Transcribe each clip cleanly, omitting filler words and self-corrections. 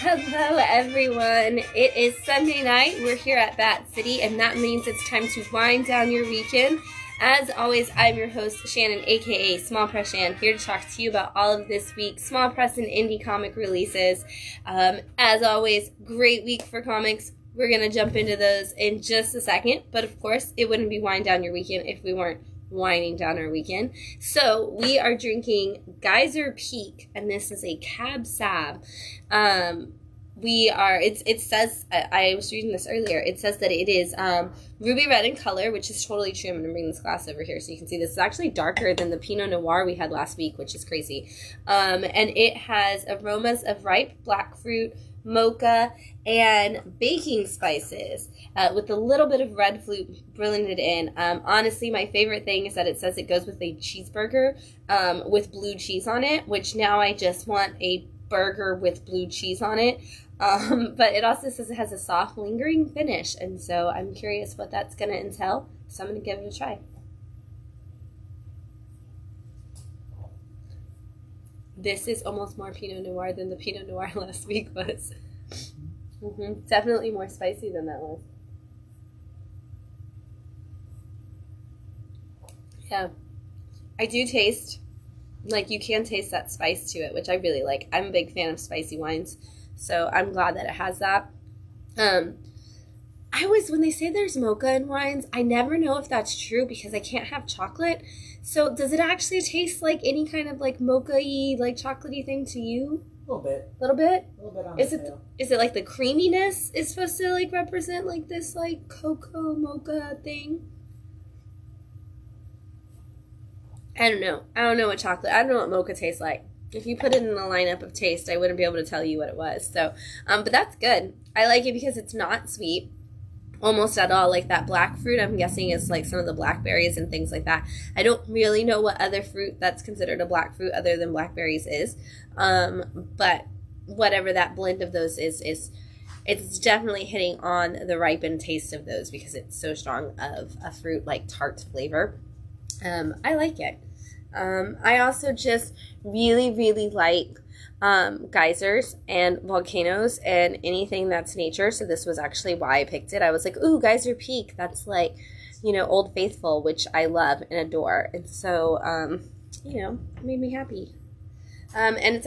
Hello everyone, it is Sunday night, we're here at Bat City, and that means it's time to wind down your weekend. As always, I'm your host, Shannon, aka Small Press Shann, here to talk to you about all of this week's small press and indie comic releases. As always, great week for comics. We're going to jump into those in just a second, but of course, it wouldn't be wind down your weekend if we weren't winding down our weekend. So we are drinking Geyser Peak, and this is a Cab Sav. It says, I was reading this earlier, it says that it is ruby red in color, which is totally true. I'm going to bring this glass over here so you can see this is actually darker than the Pinot Noir we had last week, which is crazy. And it has aromas of ripe black fruit, mocha, and baking spices with a little bit of red fruit blended in. Honestly, my favorite thing is that it says it goes with a cheeseburger with blue cheese on it, which now I just want a burger with blue cheese on it. But it also says it has a soft, lingering finish, and so I'm curious what that's going to entail, so I'm going to give it a try. This is almost more Pinot Noir than the Pinot Noir last week was. Definitely more spicy than that was. Yeah. I do taste, like, you can taste that spice to it, which I really like. I'm a big fan of spicy wines, so I'm glad that it has that. When they say there's mocha in wines, I never know if that's true because I can't have chocolate. So does it actually taste like any kind of like mocha-y, like chocolatey thing to you? A little bit. A little bit? A little bit on the tail. Is it like the creaminess is supposed to like represent like this like cocoa mocha thing? I don't know. I don't know what mocha tastes like. If you put it in the lineup of taste, I wouldn't be able to tell you what it was. So, but that's good. I like it because it's not sweet. Almost at all. Like that black fruit, I'm guessing is like some of the blackberries and things like that. I don't really know what other fruit that's considered a black fruit other than blackberries is. But whatever that blend of those is it's definitely hitting on the ripened taste of those because it's so strong of a fruit like tart flavor. I like it. I also just really, really like geysers and volcanoes and anything that's nature. So this was actually why I picked it. I was like, ooh, Geyser Peak. That's like, Old Faithful, which I love and adore. And so, it made me happy. And it's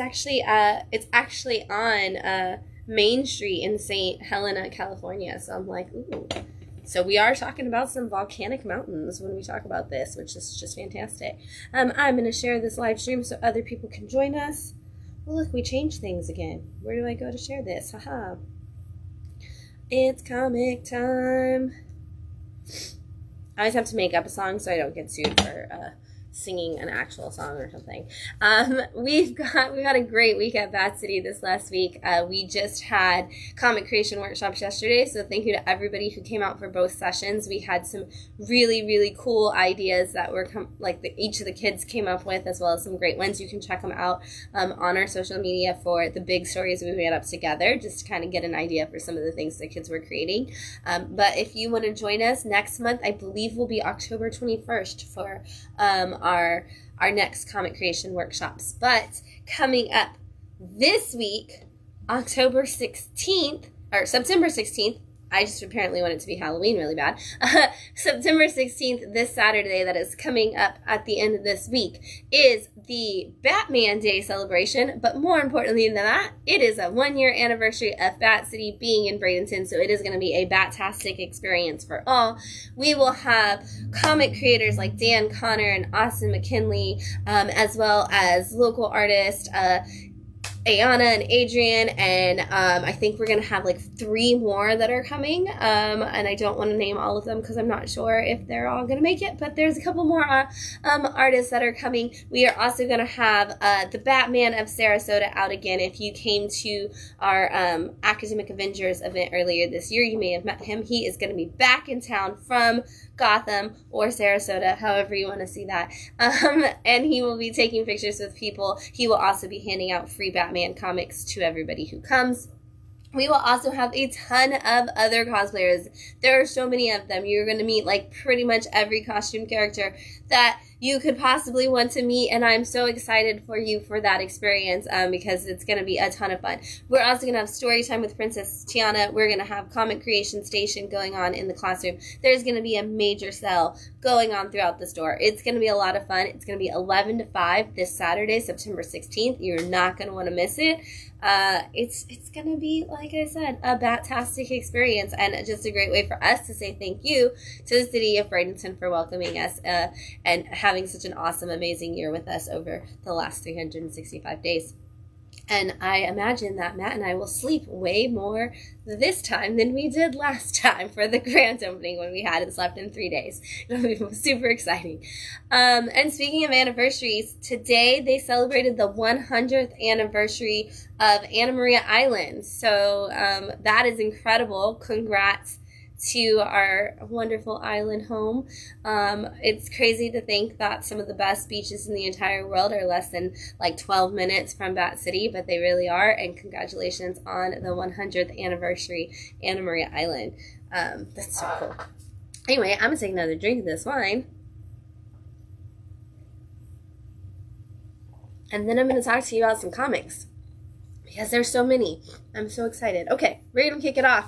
actually on Main Street in St. Helena, California. So I'm like, ooh. So we are talking about some volcanic mountains when we talk about this, which is just fantastic. I'm going to share this live stream so other people can join us. Well, look, we changed things again. Where do I go to share this? Haha. It's comic time. I always have to make up a song so I don't get sued for singing an actual song or something. We've got a great week at Bat City this last week. We just had comic creation workshops yesterday, so thank you to everybody who came out for both sessions. We had some really, really cool ideas that were each of the kids came up with, as well as some great ones. You can check them out on our social media for the big stories we made up together, just to kind of get an idea for some of the things the kids were creating. But if you want to join us next month, I believe will be October 21st for our next comic creation workshops. But coming up this week, September 16th, I just apparently want it to be Halloween really bad. September 16th, this Saturday that is coming up at the end of this week, is the Batman Day celebration. But more importantly than that, it is a 1-year anniversary of Bat City being in Bradenton. So it is going to be a Bat-tastic experience for all. We will have comic creators like Dan Connor and Austin McKinley, as well as local artists, Ayana and Adrian, and I think we're going to have like 3 more that are coming, and I don't want to name all of them because I'm not sure if they're all going to make it, but there's a couple more artists that are coming. We are also going to have the Batman of Sarasota out again. If you came to our Academic Avengers event earlier this year, you may have met him. He is going to be back in town from Gotham or Sarasota, however you want to see that, and he will be taking pictures with people. He will also be handing out free Batman comics to everybody who comes. We will also have a ton of other cosplayers. There are so many of them. You're going to meet like pretty much every costume character that you could possibly want to meet, and I'm so excited for you for that experience because it's going to be a ton of fun. We're also going to have story time with Princess Tiana. We're going to have comic creation station going on in the classroom. There's going to be a major sale going on throughout the store. It's going to be a lot of fun. It's going to be 11 to 5 this Saturday, September 16th. You're not going to want to miss it. It's going to be, like I said, a bat-tastic experience, and just a great way for us to say thank you to the city of Bradenton for welcoming us and having such an awesome, amazing year with us over the last 365 days. And I imagine that Matt and I will sleep way more this time than we did last time for the grand opening when we hadn't slept in 3 days. It'll be super exciting. And speaking of anniversaries, today they celebrated the 100th anniversary of Anna Maria Island. So that is incredible. Congrats to our wonderful island home. It's crazy to think that some of the best beaches in the entire world are less than like 12 minutes from Bat City, but they really are, and congratulations on the 100th anniversary Anna Maria Island. That's so cool. Anyway, I'm gonna take another drink of this wine, and then I'm gonna talk to you about some comics because there's so many. I'm so excited. Okay, we're gonna kick it off.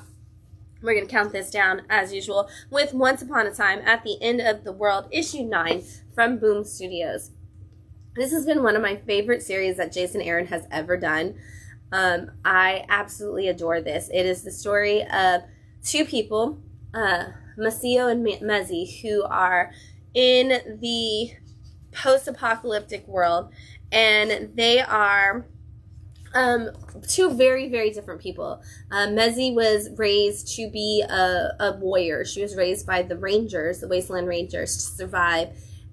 We're going to count this down, as usual, with Once Upon a Time at the End of the World, Issue 9 from Boom Studios. This has been one of my favorite series that Jason Aaron has ever done. I absolutely adore this. It is the story of two people, Maceo and Mezzi, who are in the post-apocalyptic world, and they are two very, very different people. Mezzi was raised to be a warrior. She was raised by the Rangers, the Wasteland Rangers, to survive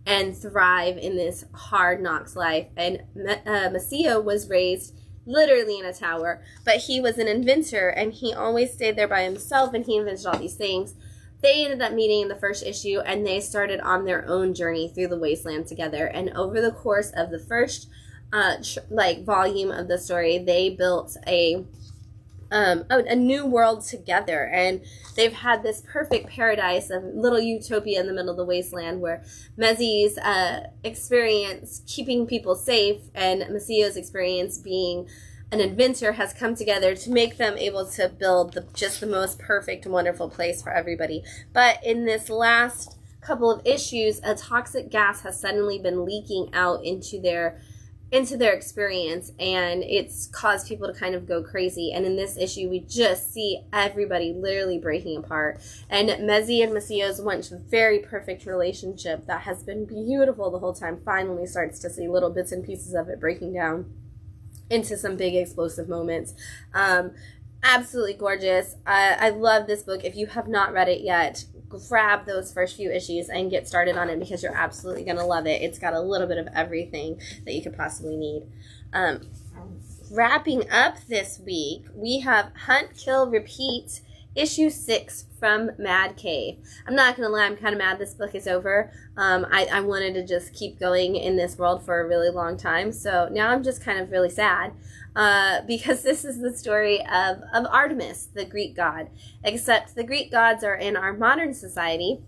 and thrive in this hard knocks life. And Maceo was raised literally in a tower, but he was an inventor, and he always stayed there by himself, and he invented all these things. They ended up meeting in the first issue, and they started on their own journey through the wasteland together. And over the course of the first volume of the story, they built a new world together, and they've had this perfect paradise, a little utopia in the middle of the wasteland, where Mezzi's experience keeping people safe and Maceo's experience being an inventor has come together to make them able to build just the most perfect, wonderful place for everybody. But in this last couple of issues, a toxic gas has suddenly been leaking out into their experience, and it's caused people to kind of go crazy. And in this issue, we just see everybody literally breaking apart. And Mezzi and Maceo's once very perfect relationship that has been beautiful the whole time finally starts to see little bits and pieces of it breaking down into some big explosive moments. Absolutely gorgeous. I love this book. If you have not read it yet, grab those first few issues and get started on it because you're absolutely going to love it. It's got a little bit of everything that you could possibly need. Wrapping up this week, we have Hunt, Kill, Repeat, issue 6 from Madcave. I'm not going to lie, I'm kind of mad this book is over. I wanted to just keep going in this world for a really long time, so now I'm just kind of really sad. Because this is the story of Artemis, the Greek god. Except the Greek gods are in our modern society,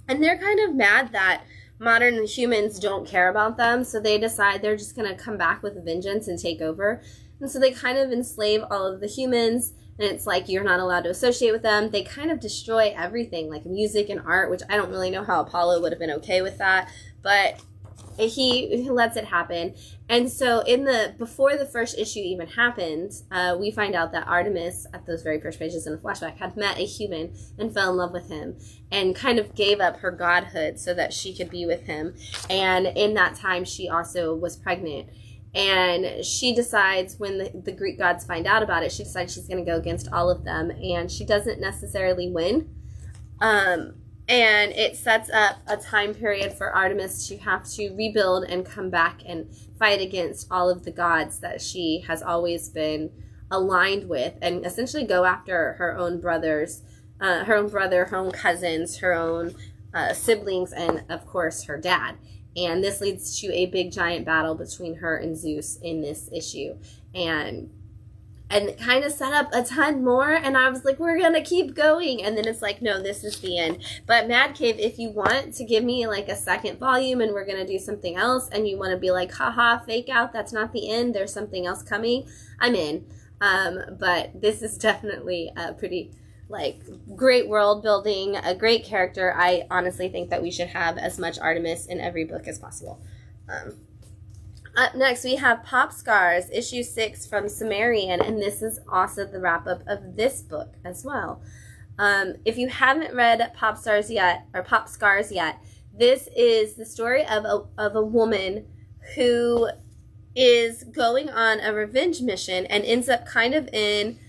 and they're kind of mad that modern humans don't care about them, so they decide they're just going to come back with a vengeance and take over. And so they kind of enslave all of the humans, and it's like you're not allowed to associate with them. They kind of destroy everything, like music and art, which I don't really know how Apollo would have been okay with that, but he lets it happen. And so before the first issue even happened, we find out that Artemis, at those very first pages in a flashback, had met a human and fell in love with him and kind of gave up her godhood so that she could be with him. And in that time, she also was pregnant. And she decides, when the Greek gods find out about it, she decides she's going to go against all of them. And she doesn't necessarily win. And it sets up a time period for Artemis to have to rebuild and come back and fight against all of the gods that she has always been aligned with, and essentially go after her own brothers, her own cousins, her own siblings, and of course her dad. And this leads to a big giant battle between her and Zeus in this issue. And and kind of set up a ton more, and I was like, we're gonna keep going, and then it's like, no, this is the end. But Madcave, if you want to give me like a second volume and we're gonna do something else, and you want to be like, haha, fake out, that's not the end, there's something else coming, I'm in. But this is definitely a pretty like great world building, a great character. I honestly think that we should have as much Artemis in every book as possible. Up next, we have Pop Scars, issue 6 from Sumerian, and this is also the wrap-up of this book as well. If you haven't read Pop Scars yet, this is the story of a woman who is going on a revenge mission and ends up kind of in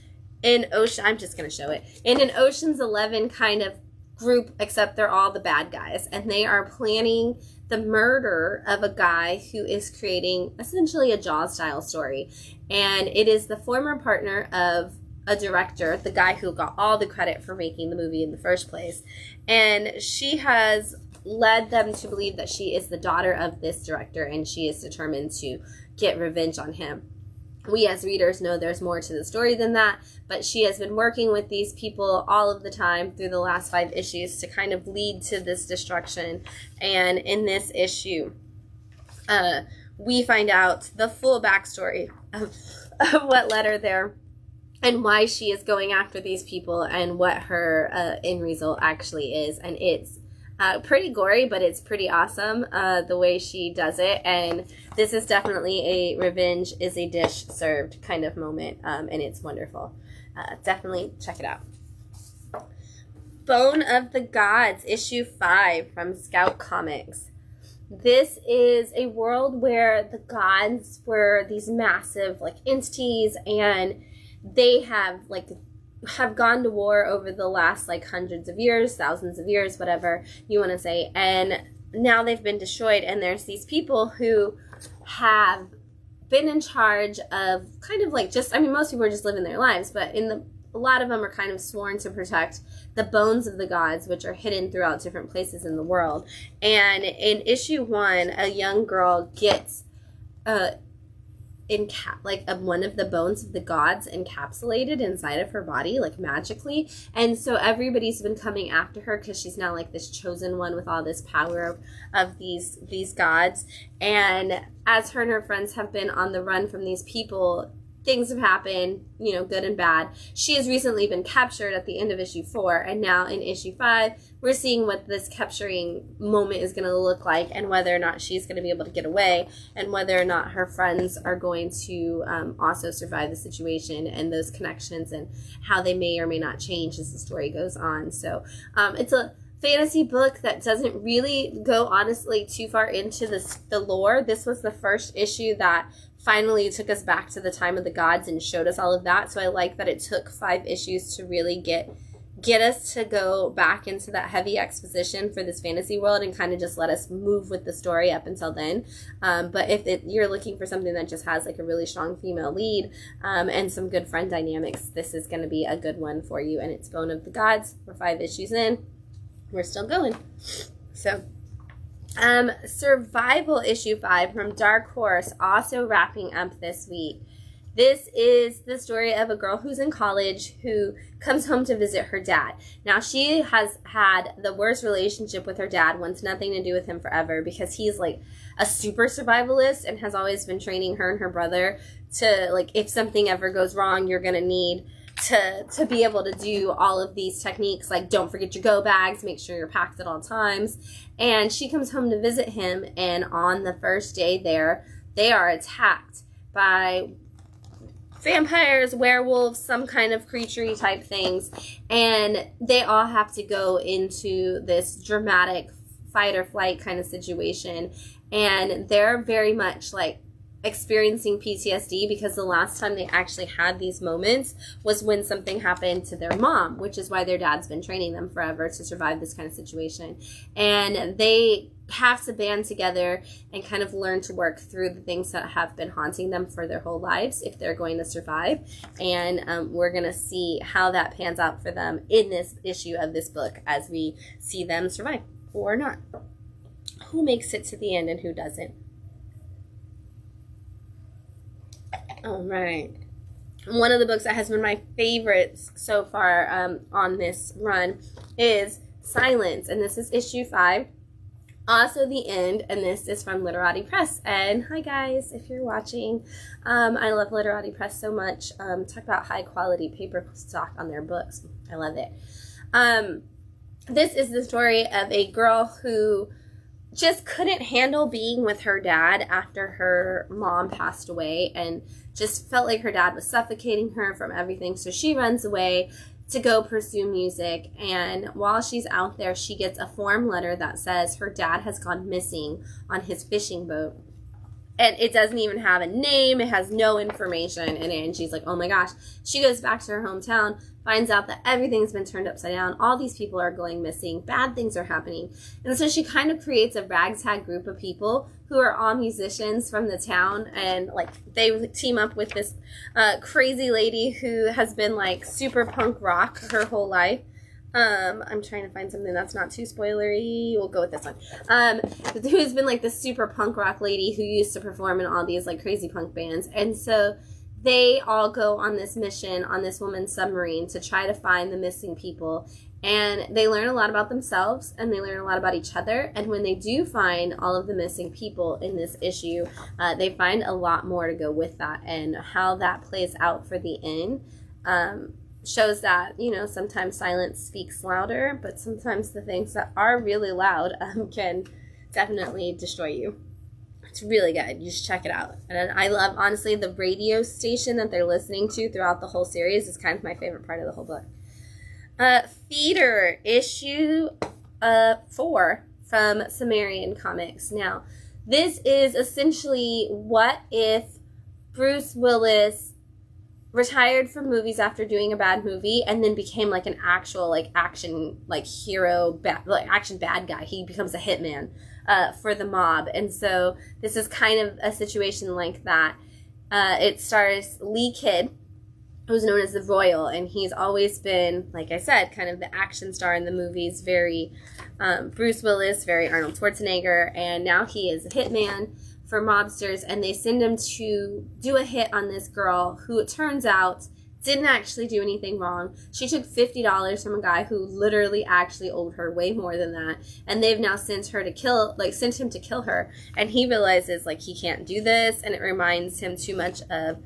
Ocean. I'm just going to show it. In an Ocean's 11 kind of group, except they're all the bad guys, and they are planning the murder of a guy who is creating essentially a Jaws-style story. And it is the former partner of a director, the guy who got all the credit for making the movie in the first place. And she has led them to believe that she is the daughter of this director, and she is determined to get revenge on him. We as readers know there's more to the story than that, but she has been working with these people all of the time through the last 5 issues to kind of lead to this destruction. And in this issue, we find out the full backstory of what led her there and why she is going after these people and what her end result actually is. And it's pretty gory, but it's pretty awesome the way she does it. And this is definitely a revenge is a dish served kind of moment, and it's wonderful. Definitely check it out. Bone of the Gods, issue 5 from Scout Comics. This is a world where the gods were these massive like entities, and they have gone to war over the last like hundreds of years, thousands of years, whatever you want to say, and now they've been destroyed. And there's these people who have been in charge of kind of like just, I mean, most people are just living their lives, but a lot of them are kind of sworn to protect the bones of the gods, which are hidden throughout different places in the world. And in issue 1, a young girl gets one of the bones of the gods encapsulated inside of her body, like magically. And so everybody's been coming after her because she's now like this chosen one with all this power of these gods. And as her and her friends have been on the run from these people, things have happened, good and bad. She has recently been captured at the end of issue 4, and now in issue 5, we're seeing what this capturing moment is going to look like, and whether or not she's going to be able to get away, and whether or not her friends are going to also survive the situation, and those connections, and how they may or may not change as the story goes on. So it's a fantasy book that doesn't really go, honestly, too far into the lore. This was the first issue that finally took us back to the time of the gods and showed us all of that. So I like that it took 5 issues to really get us to go back into that heavy exposition for this fantasy world and kind of just let us move with the story up until then. But if you're looking for something that just has like a really strong female lead and some good friend dynamics, this is going to be a good one for you. And it's Bone of the Gods. We're 5 issues in. We're still going. So Survival issue 5 from Dark Horse, also wrapping up this week. This is the story of a girl who's in college who comes home to visit her dad. Now, she has had the worst relationship with her dad, wants nothing to do with him forever because he's like a super survivalist and has always been training her and her brother to, like, if something ever goes wrong, you're going to need to be able to do all of these techniques, like don't forget your go bags, make sure you're packed at all times. And she comes home to visit him, and on the first day there, they are attacked by vampires, werewolves, some kind of creature-y type things, and they all have to go into this dramatic fight or flight kind of situation. And they're very much like experiencing PTSD because the last time they actually had these moments was when something happened to their mom, which is why their dad's been training them forever to survive this kind of situation. And they have to band together and kind of learn to work through the things that have been haunting them for their whole lives if they're going to survive. And we're going to see how that pans out for them in this issue of this book as we see them survive or not. Who makes it to the end and who doesn't? All right. One of the books that has been my favorites so far on this run is Silence, and this is issue 5. Also the end, and this is from Literati Press. And hi guys, if you're watching, I love Literati Press so much. Talk about high quality paper stock on their books. I love it. This is the story of a girl who just couldn't handle being with her dad after her mom passed away, and just felt like her dad was suffocating her from everything. So she runs away to go pursue music, and while she's out there, she gets a form letter that says her dad has gone missing on his fishing boat. And it doesn't even have a name, it has no information in it, and she's like, oh my gosh. She goes back to her hometown, finds out that everything's been turned upside down, all these people are going missing, bad things are happening. And so she kind of creates a ragtag group of people who are all musicians from the town, and like they team up with this crazy lady who has been like super punk rock her whole life. I'm trying to find something that's not too spoilery. We'll go with this one. Who's been like this super punk rock lady who used to perform in all these like crazy punk bands. And so they all go on this mission on this woman's submarine to try to find the missing people. And they learn a lot about themselves, and they learn a lot about each other. And when they do find all of the missing people in this issue, they find a lot more to go with that, and how that plays out for the end. Shows that, you know, sometimes silence speaks louder, but sometimes the things that are really loud can definitely destroy you. It's really good. You should check it out. And I love, honestly, the radio station that they're listening to throughout the whole series is kind of my favorite part of the whole book. Feeder, issue 4 from Sumerian Comics. Now, this is essentially what if Bruce Willis retired from movies after doing a bad movie and then became like an actual like action like hero action bad guy. He becomes a hitman for the mob. And so this is kind of a situation like that. It stars Lee Kidd, who's known as the Royal, and he's always been, like I said, kind of the action star in the movies, very Bruce Willis, very Arnold Schwarzenegger, and now he is a hitman for mobsters, and they send him to do a hit on this girl who, it turns out, didn't actually do anything wrong. She took $50 from a guy who literally actually owed her way more than that, and they've now sent him to kill her, and he realizes like he can't do this, and it reminds him too much of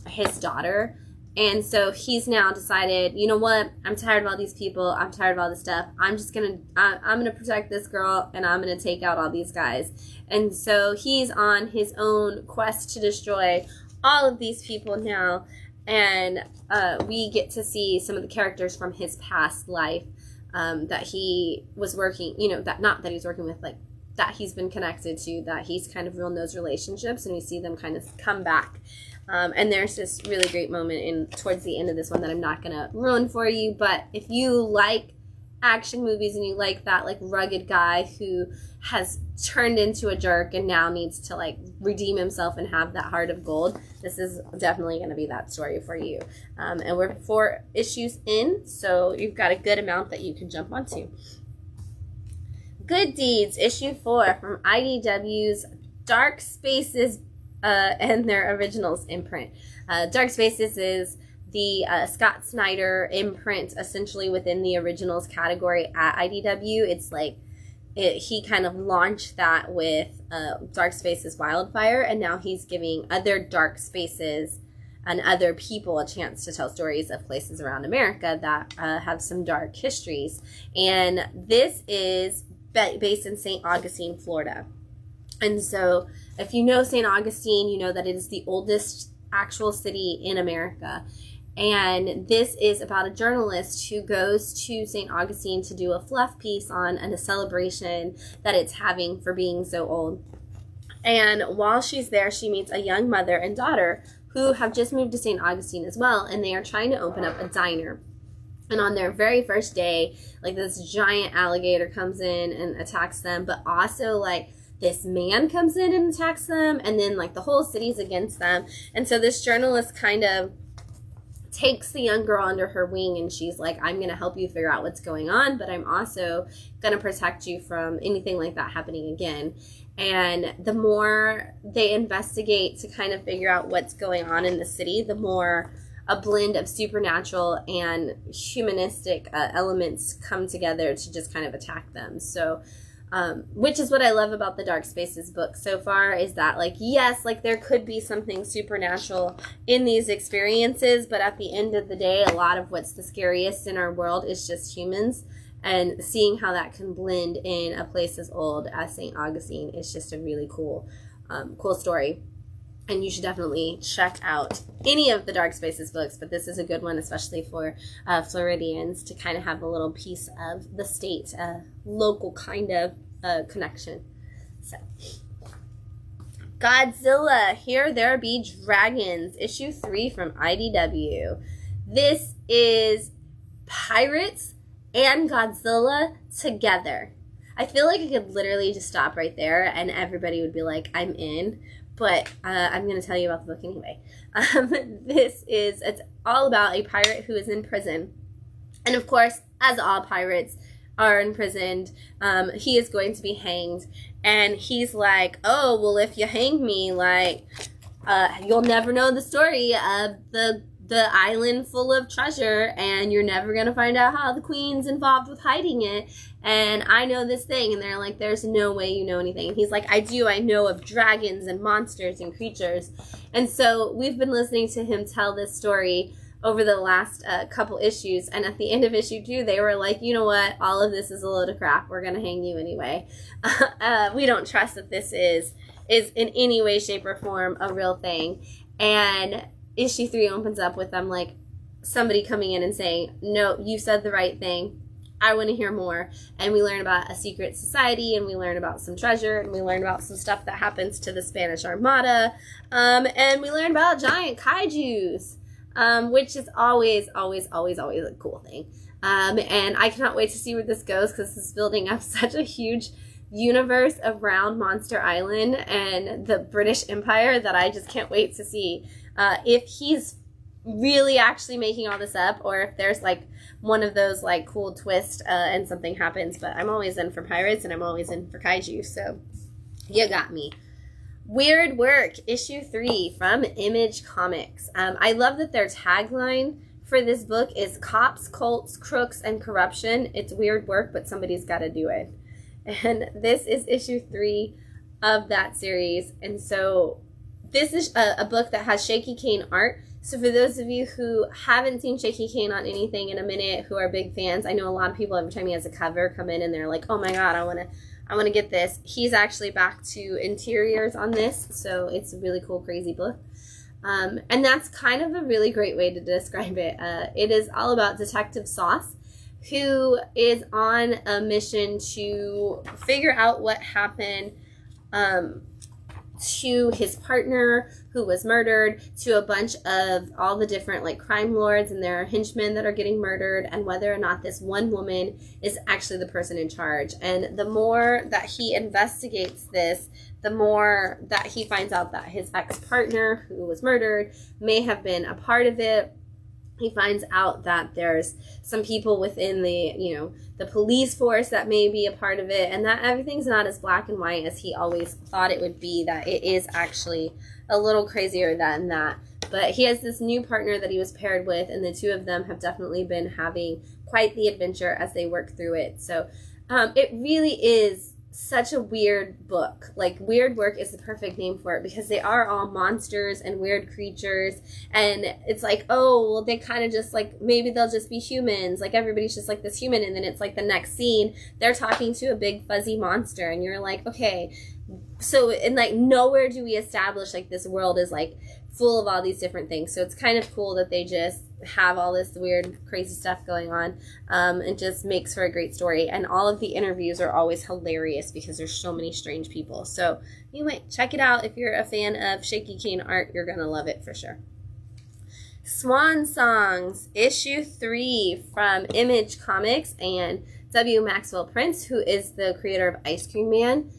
his daughter. And so he's now decided, you know what, I'm tired of all these people, I'm tired of all this stuff, I'm gonna protect this girl, and I'm gonna take out all these guys. And so he's on his own quest to destroy all of these people now, and we get to see some of the characters from his past life that he was working, you know, that not that he's working with, like that he's been connected to, that he's kind of ruined those relationships, and we see them kind of come back. And there's this really great moment towards the end of this one that I'm not going to ruin for you, but if you like action movies and you like that like rugged guy who has turned into a jerk and now needs to like redeem himself and have that heart of gold, this is definitely going to be that story for you. And we're 4 issues in, so you've got a good amount that you can jump onto. Good Deeds, issue 4 from IDW's Dark Spaces and their originals imprint. Dark Spaces is the Scott Snyder imprint essentially within the originals category at IDW. It's like he kind of launched that with Dark Spaces Wildfire, and now he's giving other Dark Spaces and other people a chance to tell stories of places around America that have some dark histories. And this is based in St. Augustine, Florida. And so if you know St. Augustine, you know that it is the oldest actual city in America. And this is about a journalist who goes to St. Augustine to do a fluff piece on a celebration that it's having for being so old. And while she's there, she meets a young mother and daughter who have just moved to St. Augustine as well, and they are trying to open up a diner. And on their very first day, like this giant alligator comes in and attacks them, but also like this man comes in and attacks them, and then like the whole city's against them. And so this journalist kind of takes the young girl under her wing, and she's like, I'm going to help you figure out what's going on, but I'm also going to protect you from anything like that happening again. And the more they investigate to kind of figure out what's going on in the city, the more a blend of supernatural and humanistic elements come together to just kind of attack them. So which is what I love about the Dark Spaces book so far, is that, like, yes, like, there could be something supernatural in these experiences, but at the end of the day, a lot of what's the scariest in our world is just humans, and seeing how that can blend in a place as old as St. Augustine is just a really cool story. And you should definitely check out any of the Dark Spaces books, but this is a good one, especially for Floridians, to kind of have a little piece of the state, local kind of connection. So, Godzilla, Here There Be Dragons, issue 3 from IDW. This is pirates and Godzilla together. I feel like I could literally just stop right there and everybody would be like, I'm in. But I'm going to tell you about the book anyway. It's all about a pirate who is in prison. And of course, as all pirates are imprisoned, he is going to be hanged. And he's like, oh, well, if you hang me, like, you'll never know the story of the island full of treasure, and you're never going to find out how the queen's involved with hiding it. And I know this thing. And they're like, there's no way you know anything. And he's like, I do. I know of dragons and monsters and creatures. And so we've been listening to him tell this story over the last couple issues. And at the end of issue 2, they were like, you know what? All of this is a load of crap. We're going to hang you anyway. We don't trust that this is in any way, shape, or form a real thing. And issue 3 opens up with them, like, somebody coming in and saying, no, you said the right thing. I want to hear more. And we learn about a secret society, and we learn about some treasure, and we learn about some stuff that happens to the Spanish Armada, and we learn about giant kaijus, which is always a cool thing. And I cannot wait to see where this goes, because this is building up such a huge universe around Monster Island and the British Empire that I just can't wait to see if he's really actually making all this up, or if there's like one of those like cool twists and something happens. But I'm always in for pirates, and I'm always in for kaiju, so you got me. Weirdwork, issue 3 from Image Comics. I love that their tagline for this book is cops, cults, crooks, and corruption. It's weird work, but somebody's got to do it. And this is issue 3 of that series. And so this is a book that has Shaky Kane art. So for those of you who haven't seen Shaky Kane on anything in a minute, who are big fans, I know a lot of people every time he has a cover come in and they're like, oh my god, I want to get this. He's actually back to interiors on this, so it's a really cool, crazy book. And that's kind of a really great way to describe it. It is all about Detective Sauce, who is on a mission to figure out what happened to his partner who was murdered, to a bunch of all the different like crime lords and their henchmen that are getting murdered, and whether or not this one woman is actually the person in charge. And the more that he investigates this, the more that he finds out that his ex-partner who was murdered may have been a part of it. He finds out that there's some people within the police force that may be a part of it, and that everything's not as black and white as he always thought it would be, that it is actually a little crazier than that. But he has this new partner that he was paired with, and the two of them have definitely been having quite the adventure as they work through it. So it really is such a weird book. Like, Weirdwork is the perfect name for it, because they are all monsters and weird creatures, and it's like, oh, well, they kind of just like, maybe they'll just be humans, like everybody's just like this human, and then it's like the next scene they're talking to a big fuzzy monster, and you're like, okay, so, and like nowhere do we establish like this world is like full of all these different things. So it's kind of cool that they just have all this weird, crazy stuff going on. It just makes for a great story. And all of the interviews are always hilarious because there's so many strange people. So anyway, check it out. If you're a fan of Shaky Kane art, you're going to love it for sure. Swan Songs, issue 3 from Image Comics and W. Maxwell Prince, who is the creator of Ice Cream Man.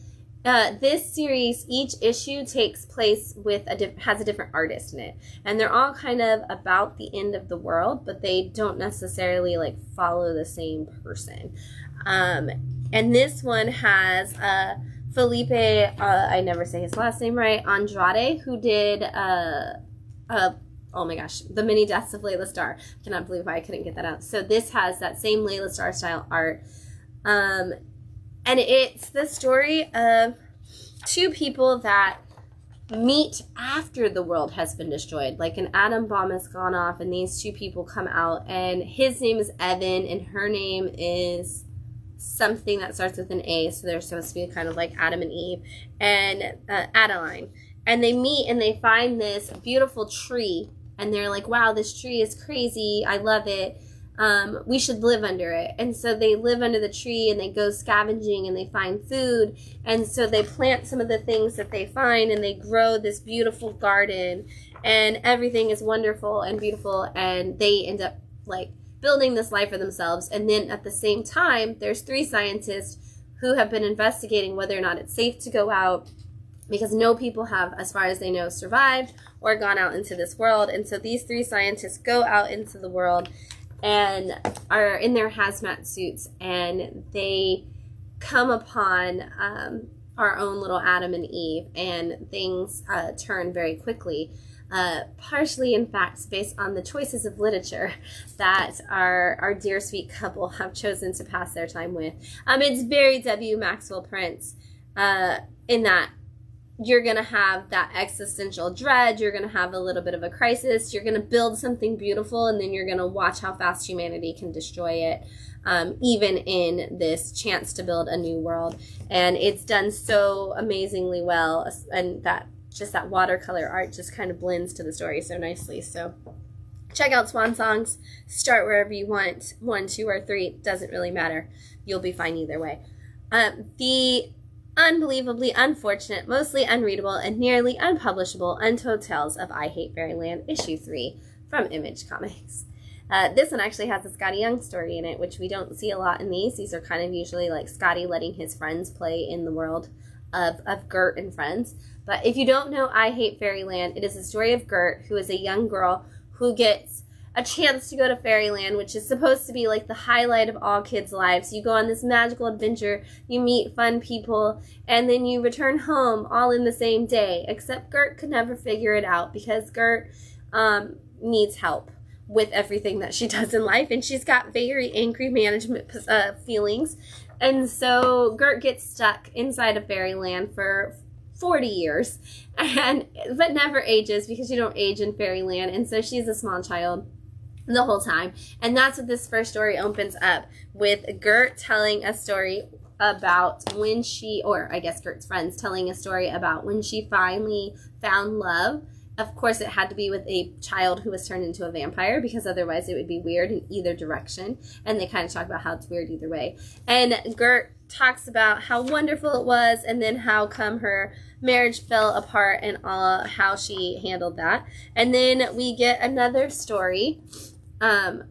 This series, each issue takes place with has a different artist in it, and they're all kind of about the end of the world, but they don't necessarily like follow the same person. And this one has Felipe, I never say his last name right, Andrade, who did oh my gosh, The Many Deaths of Layla Starr. I cannot believe I couldn't get that out. So this has that same Layla Starr style art. And it's the story of two people that meet after the world has been destroyed. Like an atom bomb has gone off and these two people come out, and his name is Evan and her name is something that starts with an A. So they're supposed to be kind of like Adam and Eve, and Adeline. And they meet and they find this beautiful tree and they're like, wow, this tree is crazy. I love it. We should live under it. And so they live under the tree and they go scavenging and they find food. And so they plant some of the things that they find and they grow this beautiful garden and everything is wonderful and beautiful. And they end up like building this life for themselves. And then at the same time, there's 3 scientists who have been investigating whether or not it's safe to go out, because no people have, as far as they know, survived or gone out into this world. And so these 3 scientists go out into the world and are in their hazmat suits, and they come upon our own little Adam and Eve, and things turn very quickly. Partially, in fact, based on the choices of literature that our dear sweet couple have chosen to pass their time with. It's very W. Maxwell Prince in that you're going to have that existential dread, you're going to have a little bit of a crisis, you're going to build something beautiful, and then you're going to watch how fast humanity can destroy it, even in this chance to build a new world. And it's done so amazingly well, and that watercolor art just kind of blends to the story so nicely. So check out Swan Songs. Start wherever you want, 1, 2, or 3, doesn't really matter. You'll be fine either way. The unbelievably unfortunate, mostly unreadable, and nearly unpublishable Untold Tales of I Hate Fairyland, issue 3 from Image Comics. This one actually has a Scotty Young story in it, which we don't see a lot in these. These are kind of usually like Scotty letting his friends play in the world of Gert and friends. But if you don't know I Hate Fairyland, it is the story of Gert, who is a young girl who gets a chance to go to Fairyland, which is supposed to be like the highlight of all kids' lives. You go on this magical adventure, you meet fun people, and then you return home all in the same day. Except Gert could never figure it out because Gert needs help with everything that she does in life, and she's got very angry management feelings. And so Gert gets stuck inside of Fairyland for 40 years, but never ages, because you don't age in Fairyland. And so she's a small child the whole time. And that's what this first story opens up with, Gert telling a story about when she, or I guess Gert's friends telling a story about when she finally found love. Of course, it had to be with a child who was turned into a vampire, because otherwise it would be weird in either direction. And they kind of talk about how it's weird either way. And Gert talks about how wonderful it was, and then how come her marriage fell apart and how she handled that. And then we get another story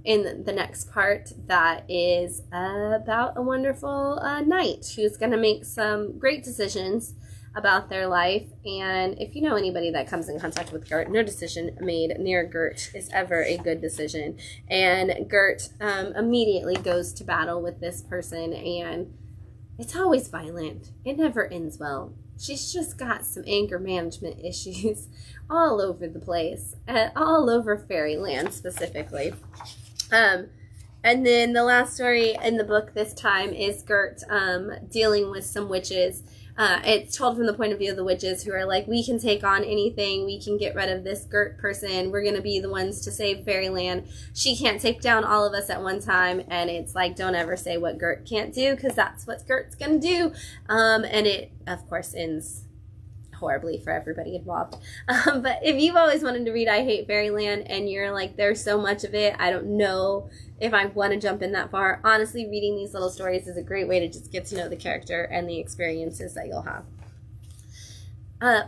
in the next part that is about a wonderful knight who's going to make some great decisions about their life. And if you know anybody that comes in contact with Gert, no decision made near Gert is ever a good decision. And Gert immediately goes to battle with this person, and it's always violent. It never ends well. She's just got some anger management issues all over the place, all over Fairyland specifically. And then the last story in the book this time is Gert dealing with some witches. It's told from the point of view of the witches, who are like, we can take on anything, we can get rid of this Gert person, we're going to be the ones to save Fairyland. She can't take down all of us at one time. And it's like, don't ever say what Gert can't do, because that's what Gert's going to do. And it, of course, ends horribly for everybody involved. But if you've always wanted to read I Hate Fairyland and you're like, there's so much of it, I don't know if I want to jump in that far, honestly, reading these little stories is a great way to just get to know the character and the experiences that you'll have.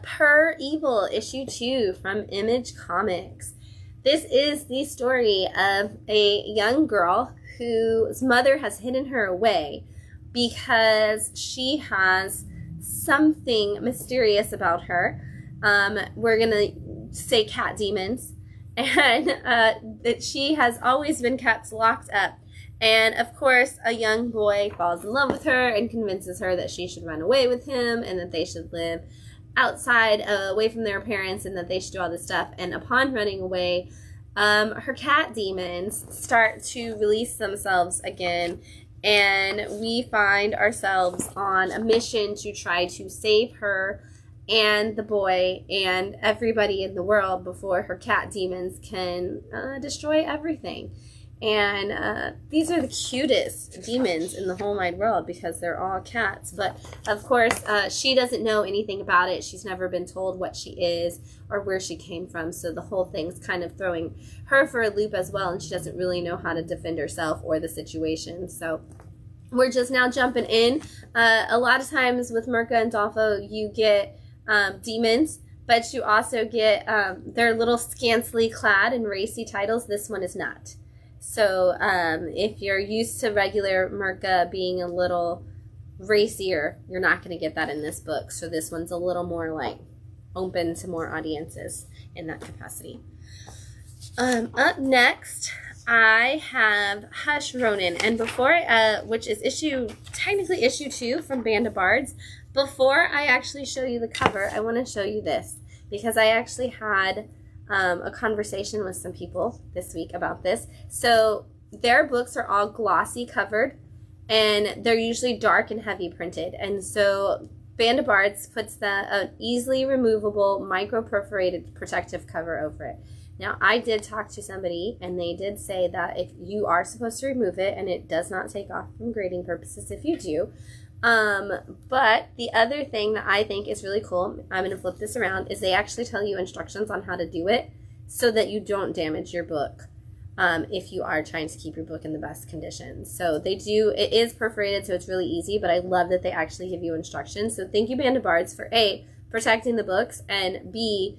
Purr Evil, issue 2 from Image Comics. This is the story of a young girl whose mother has hidden her away because she has something mysterious about her. We're going to say cat demons. And that she has always been kept locked up. And, of course, a young boy falls in love with her and convinces her that she should run away with him and that they should live outside, away from their parents, and that they should do all this stuff. And upon running away, her cat demons start to release themselves again. And we find ourselves on a mission to try to save her and the boy and everybody in the world before her cat demons can destroy everything. And these are the cutest demons in the whole wide world because they're all cats. But, of course, she doesn't know anything about it. She's never been told what she is or where she came from. So the whole thing's kind of throwing her for a loop as well. And she doesn't really know how to defend herself or the situation. So we're just now jumping in. A lot of times with Mirka and Dolfo, you get demons, but you also get they're a little scantily clad in racy titles. This one is not. So if you're used to regular Mirka being a little racier, you're not going to get that in this book. So this one's a little more like open to more audiences in that capacity. Up next, I have Hush Ronin, and before which is technically issue 2 from Band of Bards. Before I actually show you the cover, I want to show you this because I actually had a conversation with some people this week about this. So their books are all glossy covered, and they're usually dark and heavy printed. And so Band of Bards puts an easily removable micro-perforated protective cover over it. Now, I did talk to somebody, and they did say that if you are supposed to remove it, and it does not take off from grading purposes if you do. But the other thing that I think is really cool, I'm going to flip this around, is they actually tell you instructions on how to do it so that you don't damage your book if you are trying to keep your book in the best condition. So they do, it is perforated, so it's really easy, but I love that they actually give you instructions. So thank you, Band of Bards, for A, protecting the books, and B,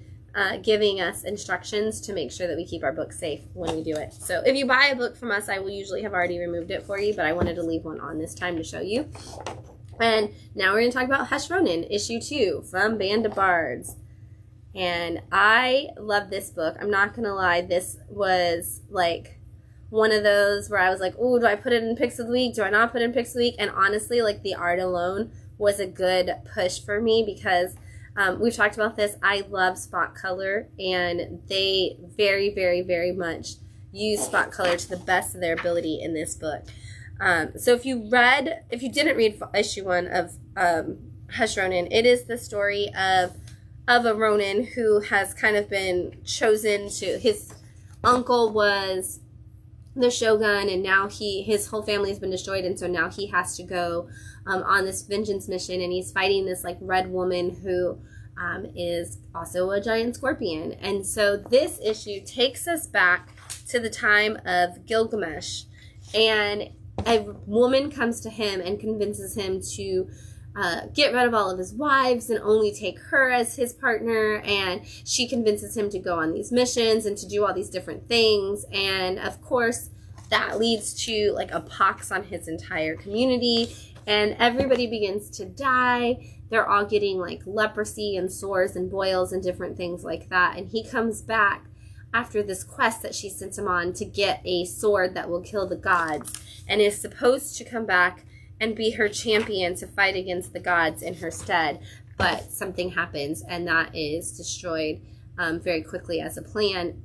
giving us instructions to make sure that we keep our books safe when we do it. So if you buy a book from us, I will usually have already removed it for you, but I wanted to leave one on this time to show you. And now we're going to talk about Hush Ronin, issue 2 from Band of Bards. And I love this book. I'm not going to lie, this was like one of those where I was like, oh, do I put it in Picks of the Week? Do I not put it in Picks of the Week? And honestly, like the art alone was a good push for me because we've talked about this. I love spot color, and they very, very, very much use spot color to the best of their ability in this book. So if you didn't read issue 1 of Hush Ronin, it is the story of a Ronin who has kind of been chosen to, his uncle was the shogun, and now his whole family has been destroyed, and so now he has to go on this vengeance mission, and he's fighting this like red woman who is also a giant scorpion. And so this issue takes us back to the time of Gilgamesh, and a woman comes to him and convinces him to get rid of all of his wives and only take her as his partner, and she convinces him to go on these missions and to do all these different things, and of course that leads to like a pox on his entire community, and everybody begins to die. They're all getting like leprosy and sores and boils and different things like that, and he comes back after this quest that she sent him on to get a sword that will kill the gods, and is supposed to come back and be her champion to fight against the gods in her stead. But something happens, and that is destroyed very quickly as a plan.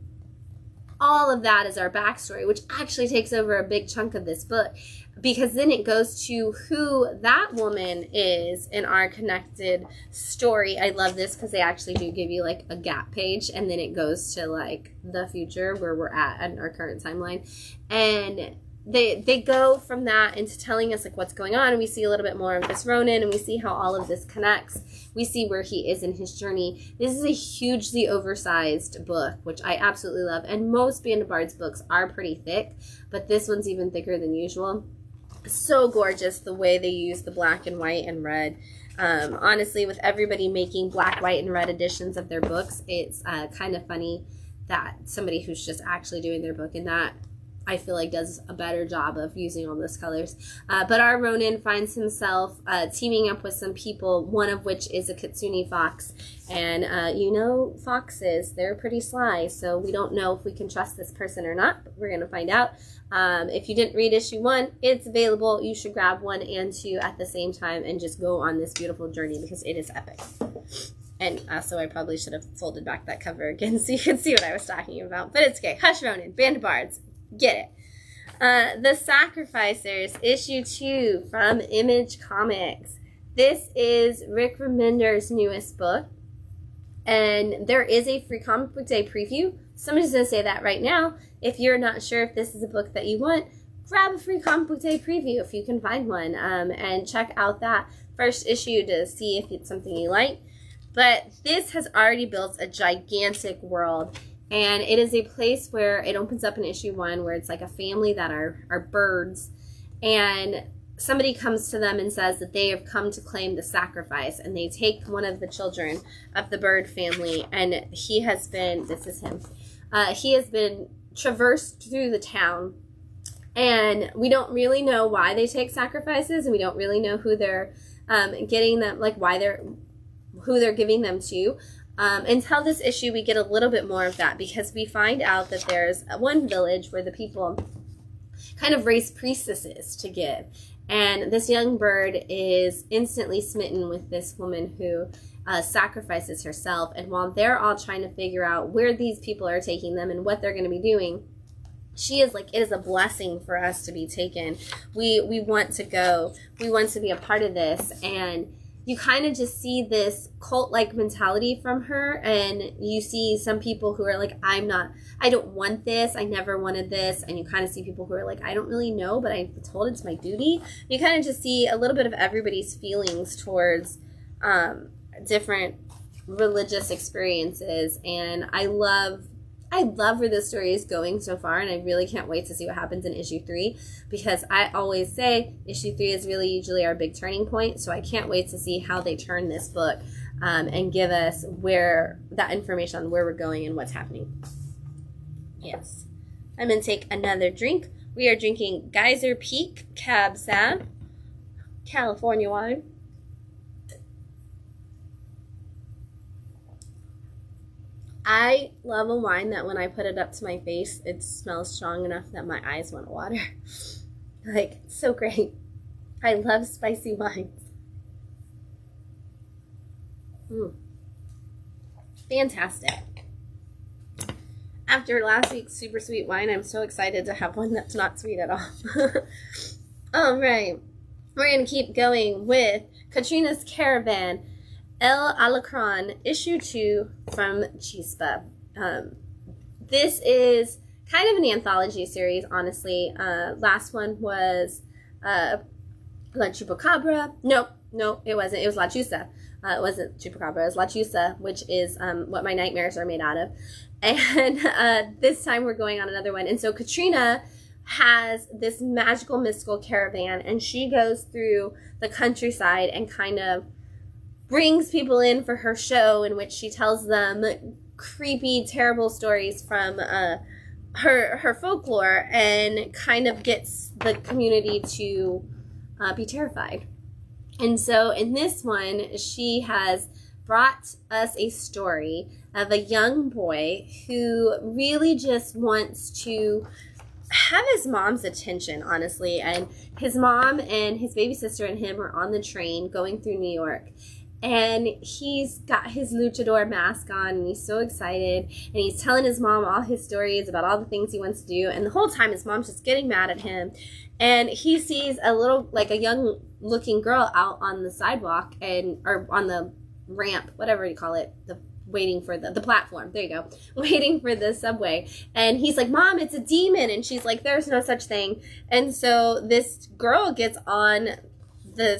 All of that is our backstory, which actually takes over a big chunk of this book, because then it goes to who that woman is in our connected story. I love this because they actually do give you like a gap page, and then it goes to like the future where we're at in our current timeline. And they go from that into telling us like what's going on, and we see a little bit more of this Ronin, and we see how all of this connects. We see where he is in his journey. This is a hugely oversized book, which I absolutely love, and most Band of Bards books are pretty thick, but this one's even thicker than usual. So gorgeous the way they use the black and white and red. Honestly, with everybody making black, white, and red editions of their books, it's kind of funny that somebody who's just actually doing their book in that I feel like does a better job of using all those colors. But our Ronin finds himself teaming up with some people, one of which is a Kitsune fox. And you know foxes, they're pretty sly, so we don't know if we can trust this person or not, but we're going to find out. If you didn't read issue 1, it's available. You should grab 1 and 2 at the same time and just go on this beautiful journey because it is epic. And also, I probably should have folded back that cover again so you could see what I was talking about. But it's okay. Hush, Ronin, Band of Bards. Get it. The Sacrificers, issue 2 from Image Comics. This is Rick Remender's newest book. And there is a free comic book day preview. Somebody's going to say that right now. If you're not sure if this is a book that you want, grab a free comic book day preview if you can find one. And check out that first issue to see if it's something you like. But this has already built a gigantic world. And it is a place where it opens up in issue 1 where it's like a family that are birds. And somebody comes to them and says that they have come to claim the sacrifice. And they take one of the children of the bird family. And he has been, this is him, he has been traversed through the town. And we don't really know why they take sacrifices. And we don't really know who they're getting them, like who they're giving them to. Until this issue, we get a little bit more of that because we find out that there's one village where the people kind of raise priestesses to give. And this young bird is instantly smitten with this woman who sacrifices herself. And while they're all trying to figure out where these people are taking them and what they're going to be doing, she is like, it is a blessing for us to be taken. We want to go. We want to be a part of this. And you kind of just see this cult-like mentality from her, and you see some people who are like, I don't want this, I never wanted this, and you kind of see people who are like, I don't really know, but I'm told it's my duty. You kind of just see a little bit of everybody's feelings towards different religious experiences, and I love where this story is going so far, and I really can't wait to see what happens in issue 3, because I always say issue 3 is really usually our big turning point, so I can't wait to see how they turn this book and give us that information on where we're going and what's happening. Yes. I'm going to take another drink. We are drinking Geyser Peak Cabernet Sauvignon, California wine. I love a wine that when I put it up to my face, it smells strong enough that my eyes want to water. Like, so great. I love spicy wines. Fantastic. After last week's super sweet wine, I'm so excited to have one that's not sweet at all. All right. We're going to keep going with Catrina's Caravan, El Aracron, issue 2 from Chispa. This is kind of an anthology series, honestly. Last one was La Chupacabra. No, it wasn't. It was La Chusa. It wasn't Chupacabra. It was La Chusa, which is what my nightmares are made out of. And this time we're going on another one. And so Catrina has this magical, mystical caravan, and she goes through the countryside and kind of brings people in for her show in which she tells them creepy, terrible stories from her folklore and kind of gets the community to be terrified. And so in this one, she has brought us a story of a young boy who really just wants to have his mom's attention, honestly. And his mom and his baby sister and him are on the train going through New York. And he's got his luchador mask on, and he's so excited. And he's telling his mom all his stories about all the things he wants to do. And the whole time, his mom's just getting mad at him. And he sees a young-looking girl out on the sidewalk, or on the ramp, whatever you call it, waiting for the platform. There you go. Waiting for the subway. And he's like, Mom, it's a demon. And she's like, there's no such thing. And so this girl gets on the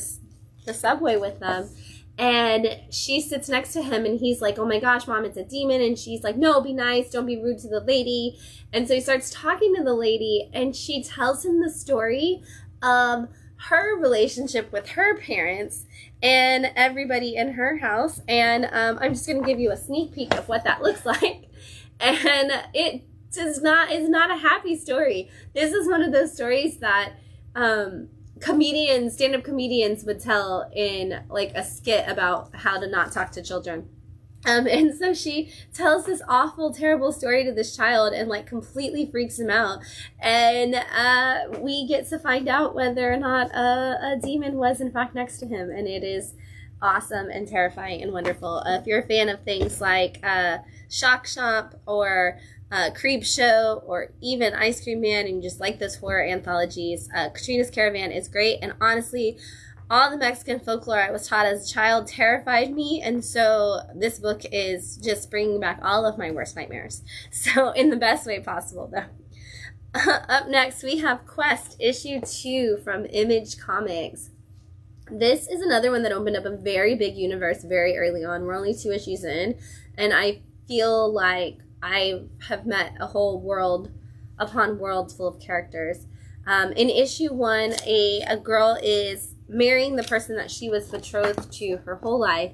subway with them. And she sits next to him, and he's like, oh my gosh, Mom, it's a demon. And she's like, no, be nice. Don't be rude to the lady. And so he starts talking to the lady, and she tells him the story of her relationship with her parents and everybody in her house. And I'm just going to give you a sneak peek of what that looks like. And it is not a happy story. This is one of those stories that stand-up comedians would tell in like a skit about how to not talk to children. And so she tells this awful, terrible story to this child and like completely freaks him out. And we get to find out whether or not a demon was in fact next to him. And it is awesome and terrifying and wonderful. If you're a fan of things like Shock Shop or Creep Show or even Ice Cream Man and you just like those horror anthologies, Catrina's Caravan is great. And honestly, all the Mexican folklore I was taught as a child terrified me, and so this book is just bringing back all of my worst nightmares. So in the best way possible, though. Up next, we have Quest, issue 2 from Image Comics. This is another one that opened up a very big universe very early on. We're only 2 issues in, and I feel like I have met a whole world upon worlds full of characters. In issue 1, a girl is marrying the person that she was betrothed to her whole life,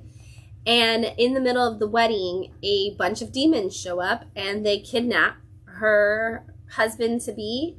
and in the middle of the wedding a bunch of demons show up and they kidnap her husband-to-be,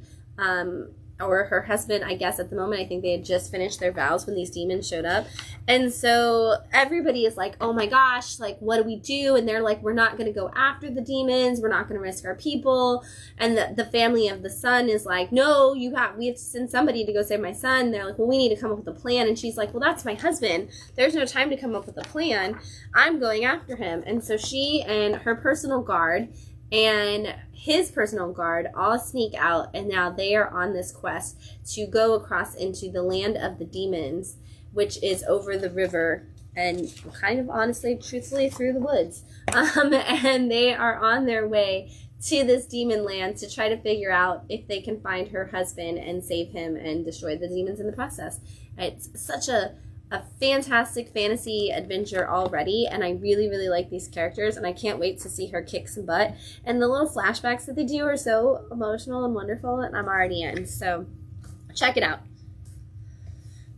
or her husband, I guess at the moment. I think they had just finished their vows when these demons showed up. And so everybody is like, oh my gosh, like what do we do? And they're like, we're not going to go after the demons. We're not going to risk our people. And the family of the son is like, no, we have to send somebody to go save my son. They're like, well, we need to come up with a plan. And she's like, well, that's my husband. There's no time to come up with a plan. I'm going after him. And so she and her personal guard and his personal guard all sneak out, and now they are on this quest to go across into the land of the demons, which is over the river and kind of honestly, truthfully, through the woods. And they are on their way to this demon land to try to figure out if they can find her husband and save him and destroy the demons in the process. It's such a fantastic fantasy adventure already, and I really, really like these characters, and I can't wait to see her kick some butt. And the little flashbacks that they do are so emotional and wonderful, and I'm already in, so check it out.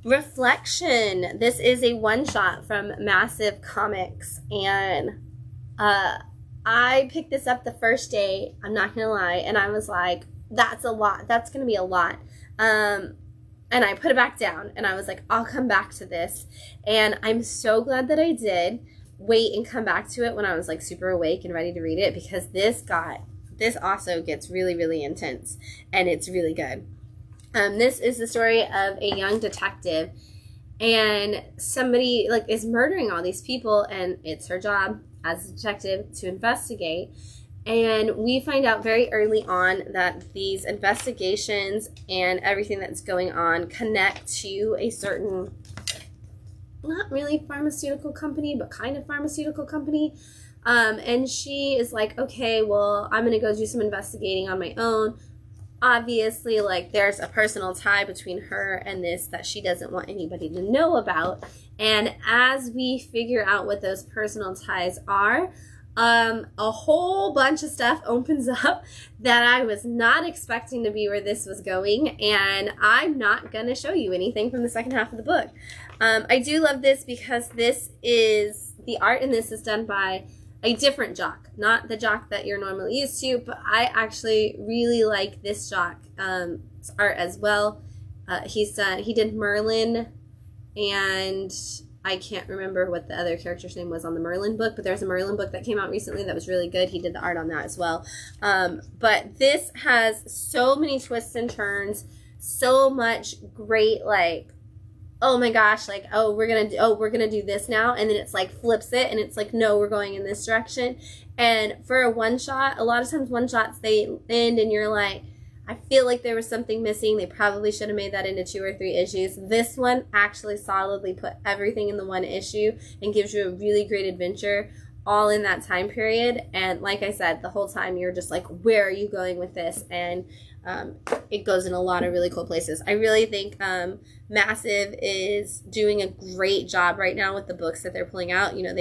Reflection. This is a one-shot from Massive Comics, and I picked this up the first day, I'm not gonna lie, and I was like, that's a lot. That's gonna be a lot. And I put it back down, and I was like, I'll come back to this. And I'm so glad that I did wait and come back to it when I was like super awake and ready to read it, because this also gets really, really intense, and it's really good. This is the story of a young detective, and somebody like is murdering all these people, and it's her job as a detective to investigate. And we find out very early on that these investigations and everything that's going on connect to a certain, not really pharmaceutical company, but kind of pharmaceutical company. And she is like, okay, well, I'm going to go do some investigating on my own. Obviously, like, there's a personal tie between her and this that she doesn't want anybody to know about. And as we figure out what those personal ties are, a whole bunch of stuff opens up that I was not expecting to be where this was going, and I'm not going to show you anything from the second half of the book. I do love this because the art in this is done by a different Jock, not the Jock that you're normally used to, but I actually really like this Jock's art as well. He did Merlin, and I can't remember what the other character's name was on the Merlin book, but there's a Merlin book that came out recently that was really good. He did the art on that as well. But this has so many twists and turns, so much great, like, oh my gosh, like, we're gonna do this now, and then it's like flips it, and it's like, no, we're going in this direction. And for a one shot, a lot of times one shots they end, and you're like, I feel like there was something missing. They probably should have made that into 2 or 3 issues. This one actually solidly put everything in the one issue and gives you a really great adventure all in that time period. And like I said, the whole time you're just like, where are you going with this? And it goes in a lot of really cool places. I really think Massive is doing a great job right now with the books that they're pulling out. You know,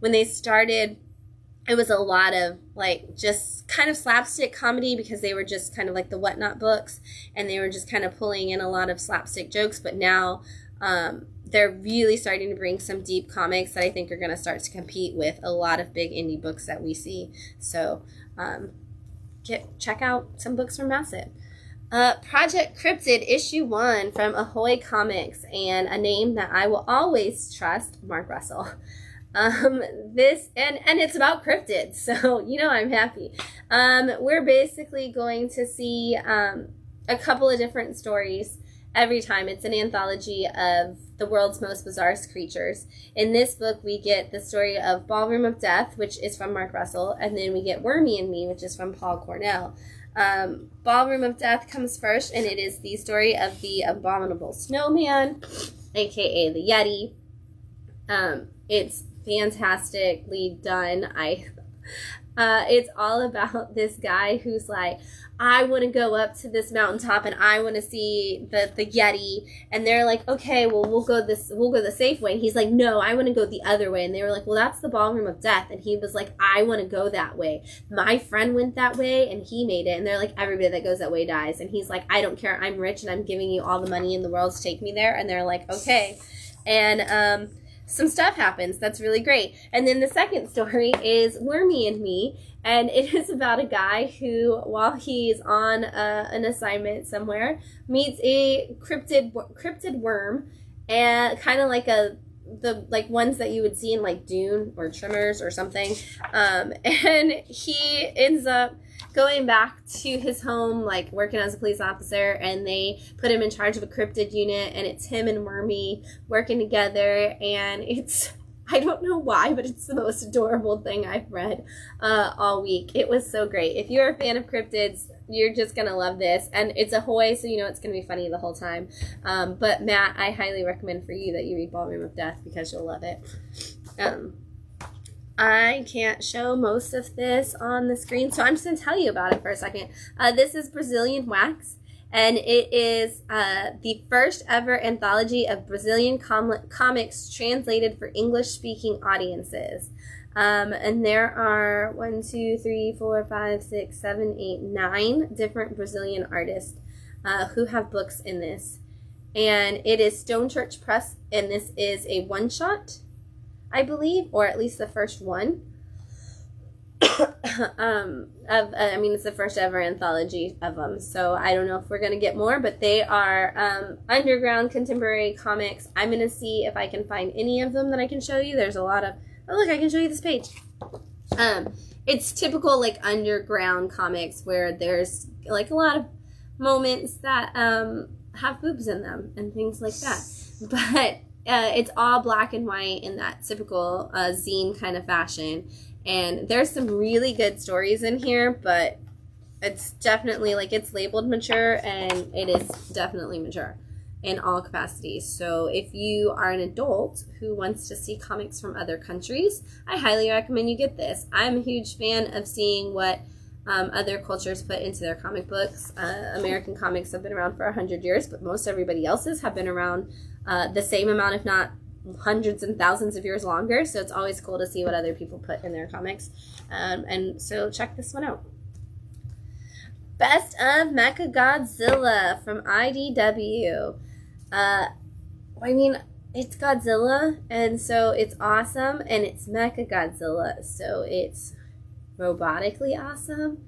when they started, it was a lot of like just kind of slapstick comedy because they were just kind of like the Whatnot books, and they were just kind of pulling in a lot of slapstick jokes. But now they're really starting to bring some deep comics that I think are going to start to compete with a lot of big indie books that we see. So check out some books from Massive. Project Cryptid issue 1 from Ahoy Comics, and a name that I will always trust, Mark Russell. This and it's about cryptids, so I'm happy. We're basically going to see a couple of different stories every time. It's an anthology of the world's most bizarre creatures. In this book, we get the story of Ballroom of Death, which is from Mark Russell, and then we get Wormy and Me, which is from Paul Cornell. Ballroom of Death comes first, and it is the story of the abominable snowman, aka the Yeti. It's fantastically done. It's all about this guy who's like, I want to go up to this mountaintop and I want to see the Yeti. And they're like, okay, well, we'll go the safe way. And he's like, no, I want to go the other way. And they were like, well, that's the Ballroom of Death. And he was like, I want to go that way. My friend went that way and he made it. And they're like, everybody that goes that way dies. And he's like, I don't care. I'm rich and I'm giving you all the money in the world to take me there. And they're like, okay. And, some stuff happens that's really great. And then the second story is Wormy and Me, and it is about a guy who, while he's on an assignment somewhere, meets a cryptid worm, and kind of like the ones that you would see in like Dune or Tremors or something. And he ends up going back to his home, like working as a police officer, and they put him in charge of a cryptid unit, and it's him and Wormy working together, and I don't know why, but it's the most adorable thing I've read all week. It was so great. If you're a fan of cryptids, you're just going to love this, and it's Ahoy, so it's going to be funny the whole time. But Matt, I highly recommend for you that you read Ballroom of Death because you'll love it. I can't show most of this on the screen, so I'm just going to tell you about it for a second. This is Brazilian Wax, and it is the first ever anthology of Brazilian comics translated for English-speaking audiences. And there are 1, 2, 3, 4, 5, 6, 7, 8, 9 different Brazilian artists who have books in this. And it is Stone Church Press, and this is a one-shot, I believe, or at least the first one. It's the first ever anthology of them, so I don't know if we're going to get more, but they are underground contemporary comics. I'm going to see if I can find any of them that I can show you. There's a lot of, oh look, I can show you this page. It's typical like underground comics where there's like a lot of moments that have boobs in them and things like that, but it's all black and white in that typical zine kind of fashion. And there's some really good stories in here, but it's definitely, it's labeled mature, and it is definitely mature in all capacities. So if you are an adult who wants to see comics from other countries, I highly recommend you get this. I'm a huge fan of seeing what other cultures put into their comic books. American comics have been around for 100 years, but most everybody else's have been around the same amount, if not hundreds and thousands of years longer. So it's always cool to see what other people put in their comics. And so check this one out. Best of Mecha Godzilla from IDW. It's Godzilla, and so it's awesome, and it's Mecha Godzilla, so it's robotically awesome.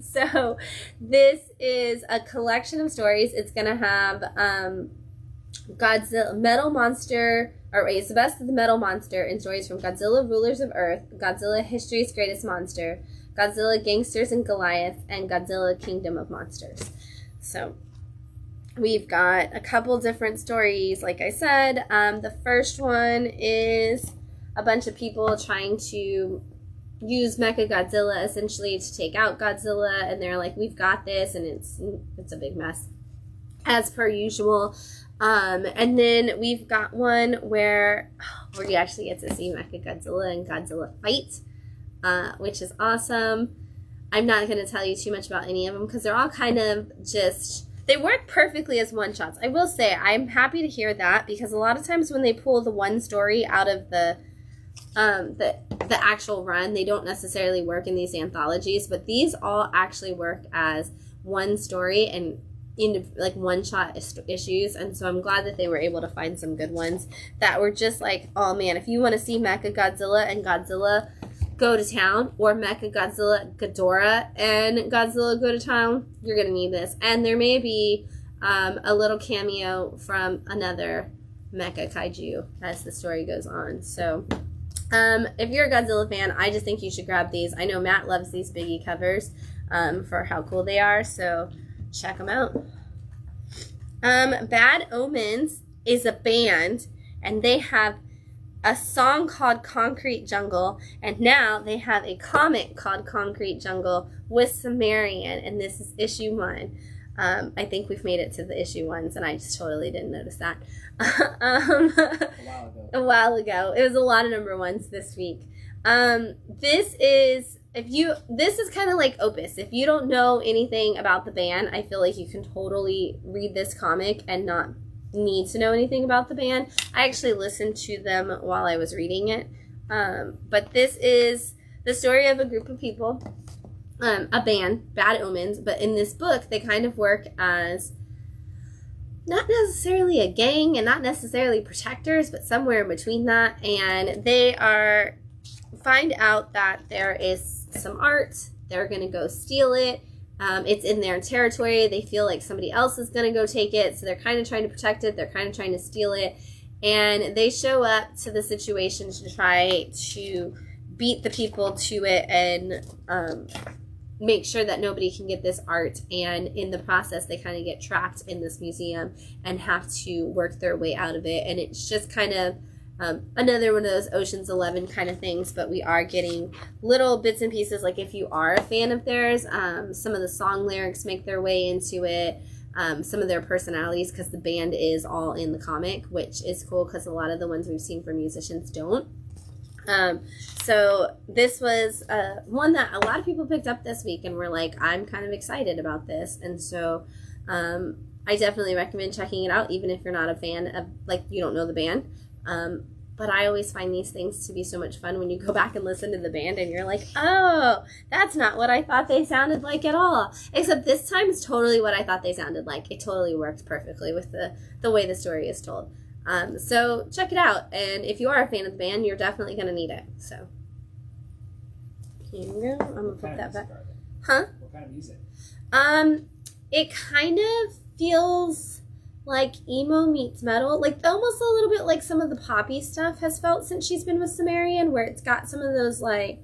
So this is a collection of stories. It's gonna have Godzilla, Metal Monster, it's the best of the Metal Monster, and stories from Godzilla, Rulers of Earth, Godzilla, History's Greatest Monster, Godzilla, Gangsters and Goliath, and Godzilla, Kingdom of Monsters. So we've got a couple different stories, like I said. The first one is a bunch of people trying to use Mecha Godzilla essentially to take out Godzilla, and they're like, we've got this, and it's a big mess, as per usual. And then we've got one where you actually get to see Mecha Godzilla and Godzilla fight, which is awesome. I'm not going to tell you too much about any of them because they're all kind of just, they work perfectly as one-shots. I will say I'm happy to hear that, because a lot of times when they pull the one story out of the actual run, they don't necessarily work in these anthologies, but these all actually work as one story and in one-shot issues. And so I'm glad that they were able to find some good ones that were just like, oh man, if you want to see Mecha Godzilla and Godzilla go to town, or Mecha Godzilla, Ghidorah, and Godzilla go to town, you're going to need this. And there may be a little cameo from another Mecha Kaiju as the story goes on. So if you're a Godzilla fan, I just think you should grab these. I know Matt loves these Biggie covers for how cool they are, so check them out. Bad Omens is a band, and they have a song called Concrete Jungle, and now they have a comic called Concrete Jungle with Sumerian, and this is issue 1. I think we've made it to the issue 1s, and I just totally didn't notice that. A while ago. It was a lot of number 1s this week. This is kind of like Opus. If you don't know anything about the band, I feel like you can totally read this comic and not need to know anything about the band. I actually listened to them while I was reading it. But this is the story of a group of people, a band, Bad Omens, but in this book, they kind of work as not necessarily a gang and not necessarily protectors, but somewhere in between that. And they find out that there is some art. They're going to go steal it. It's in their territory. They feel like somebody else is going to go take it, so they're kind of trying to protect it. They're kind of trying to steal it. And they show up to the situation to try to beat the people to it and make sure that nobody can get this art. And in the process, they kind of get trapped in this museum and have to work their way out of it. And it's just kind of another one of those Ocean's 11 kind of things, but we are getting little bits and pieces. Like if you are a fan of theirs, some of the song lyrics make their way into it, some of their personalities, because the band is all in the comic, which is cool because a lot of the ones we've seen for musicians don't. So this was one that a lot of people picked up this week and were like, I'm kind of excited about this. And so I definitely recommend checking it out, even if you're not a fan of, like, you don't know the band. But I always find these things to be so much fun when you go back and listen to the band and you're like, oh, that's not what I thought they sounded like at all. Except this time it's totally what I thought they sounded like. It totally works perfectly with the way the story is told. So check it out. And if you are a fan of the band, you're definitely going to need it. So here you go. I'm going to put that back. Huh? What kind of music? It kind of feels like emo meets metal, like almost a little bit like some of the poppy stuff has felt since she's been with Sumerian, where it's got some of those like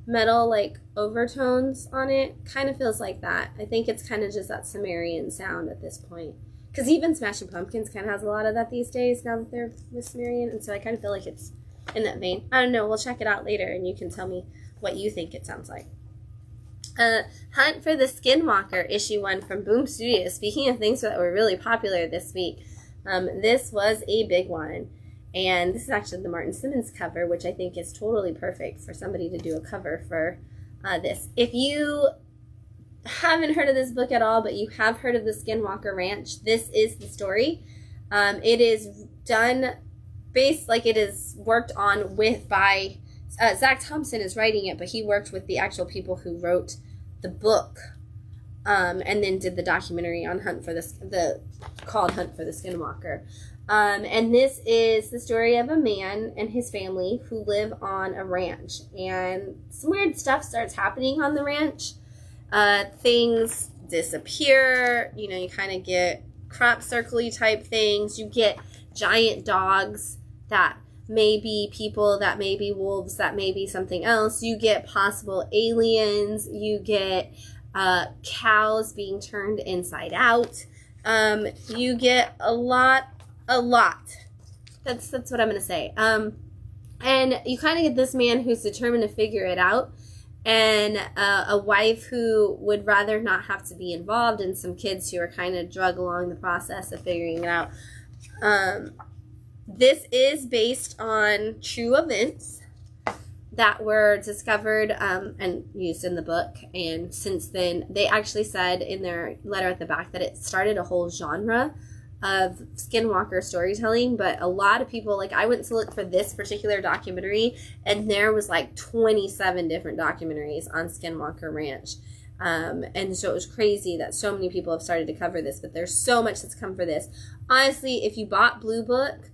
metal like overtones on it. Kind of feels like that. I think it's kind of just that Sumerian sound at this point, because even Smashing Pumpkins kind of has a lot of that these days now that they're with Sumerian, and so I kind of feel like it's in that vein. I don't know, we'll check it out later and you can tell me what you think it sounds like. Hunt for the Skinwalker, issue 1 from Boom Studios. Speaking of things that were really popular this week, this was a big one. And this is actually the Martin Simmons cover, which I think is totally perfect for somebody to do a cover for this. If you haven't heard of this book at all, but you have heard of the Skinwalker Ranch, this is the story. It is done it is worked on by Zach Thompson is writing it, but he worked with the actual people who wrote the book, and then did the documentary on called Hunt for the Skinwalker. And this is the story of a man and his family who live on a ranch, and some weird stuff starts happening on the ranch. Things disappear, you kind of get crop circle-y type things. You get giant dogs that may be people, that may be wolves, that may be something else. You get possible aliens. You get cows being turned inside out. You get a lot. That's what I'm going to say. And you kind of get this man who's determined to figure it out, and a wife who would rather not have to be involved, and some kids who are kind of drug along the process of figuring it out. This is based on true events that were discovered and used in the book. And since then, they actually said in their letter at the back that it started a whole genre of Skinwalker storytelling. But a lot of people, like, I went to look for this particular documentary, and there was like 27 different documentaries on Skinwalker Ranch. And so it was crazy that so many people have started to cover this, but there's so much that's come for this. Honestly, if you bought Blue Book,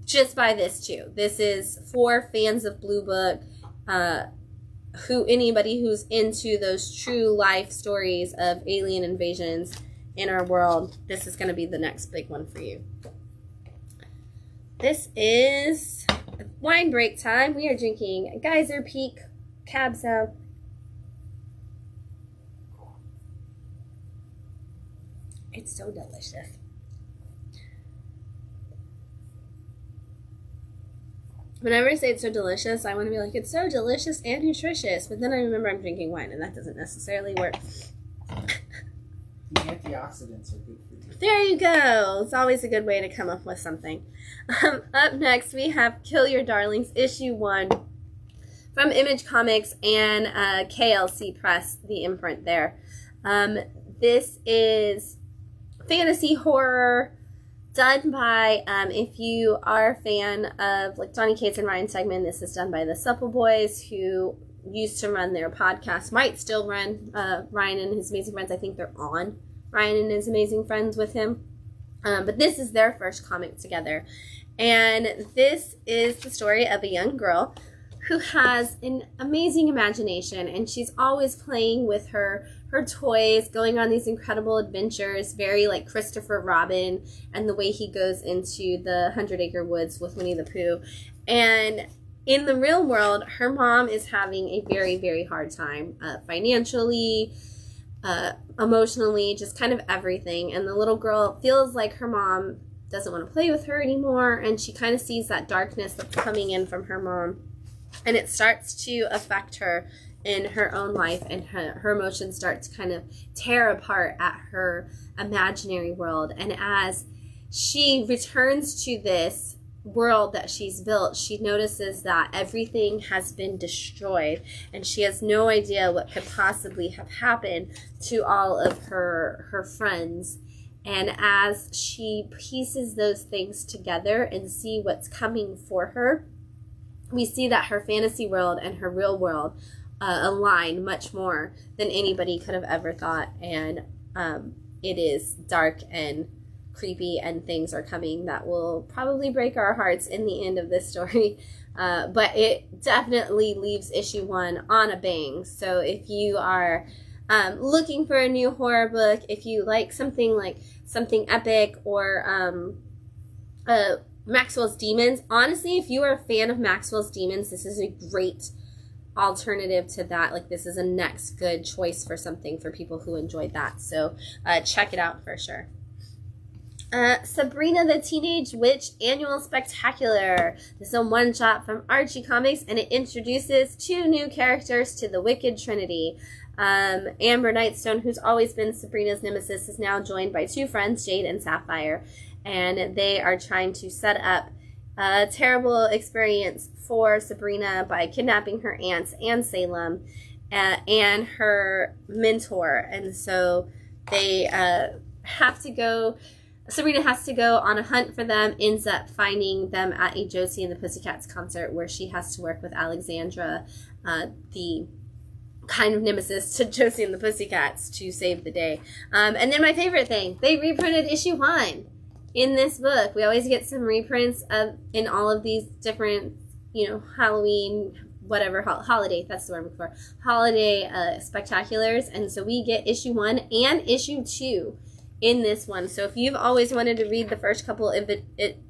just buy this too. This is for fans of Blue Book. anybody who's into those true life stories of alien invasions in our world, this is going to be the next big one for you. This is wine break time. We are drinking Geyser Peak Cab Sauv. It's so delicious. Whenever I say it's so delicious, I want to be like, it's so delicious and nutritious. But then I remember I'm drinking wine, and that doesn't necessarily work. The antioxidants are good for you. There you go. It's always a good way to come up with something. Up next, we have Kill Your Darlings, Issue 1 from Image Comics and KLC Press, the imprint there. This is fantasy horror done by, if you are a fan of like Donny Cates and Ryan Stegman, this is done by the Supple Boys, who used to run their podcast, might still run Ryan and His Amazing Friends. I think they're on Ryan and His Amazing Friends with him. But this is their first comic together. And this is the story of a young girl who has an amazing imagination, and she's always playing with her toys, going on these incredible adventures, very like Christopher Robin and the way he goes into the 100-Acre Woods with Winnie the Pooh. And in the real world, her mom is having a very, very hard time financially, emotionally, just kind of everything. And the little girl feels like her mom doesn't want to play with her anymore, and she kind of sees that darkness that's coming in from her mom. And it starts to affect her in her own life, and her emotions start to kind of tear apart at her imaginary world. And as she returns to this world that she's built, she notices that everything has been destroyed, and she has no idea what could possibly have happened to all of her friends. And as she pieces those things together and see what's coming for her, we see that her fantasy world and her real world align much more than anybody could have ever thought. And it is dark and creepy, and things are coming that will probably break our hearts in the end of this story. But it definitely leaves issue 1 on a bang. So if you are looking for a new horror book, if you like something epic, or Maxwell's Demons. Honestly, if you are a fan of Maxwell's Demons, this is a great alternative to that. Like, this is a next good choice for something for people who enjoyed that. So check it out for sure. Sabrina the Teenage Witch Annual Spectacular. This is a one-shot from Archie Comics, and it introduces 2 new characters to the Wicked Trinity. Amber Nightstone, who's always been Sabrina's nemesis, is now joined by 2 friends, Jade and Sapphire. And they are trying to set up a terrible experience for Sabrina by kidnapping her aunts and Salem and her mentor. And so they Sabrina has to go on a hunt for them, ends up finding them at a Josie and the Pussycats concert, where she has to work with Alexandra, the kind of nemesis to Josie and the Pussycats, to save the day. And then my favorite thing, they reprinted issue 1. In this book, we always get some reprints in all of these different, Halloween, whatever, holiday, that's the word I'm looking for, holiday spectaculars. And so we get issue 1 and issue 2 in this one. So if you've always wanted to read the first couple of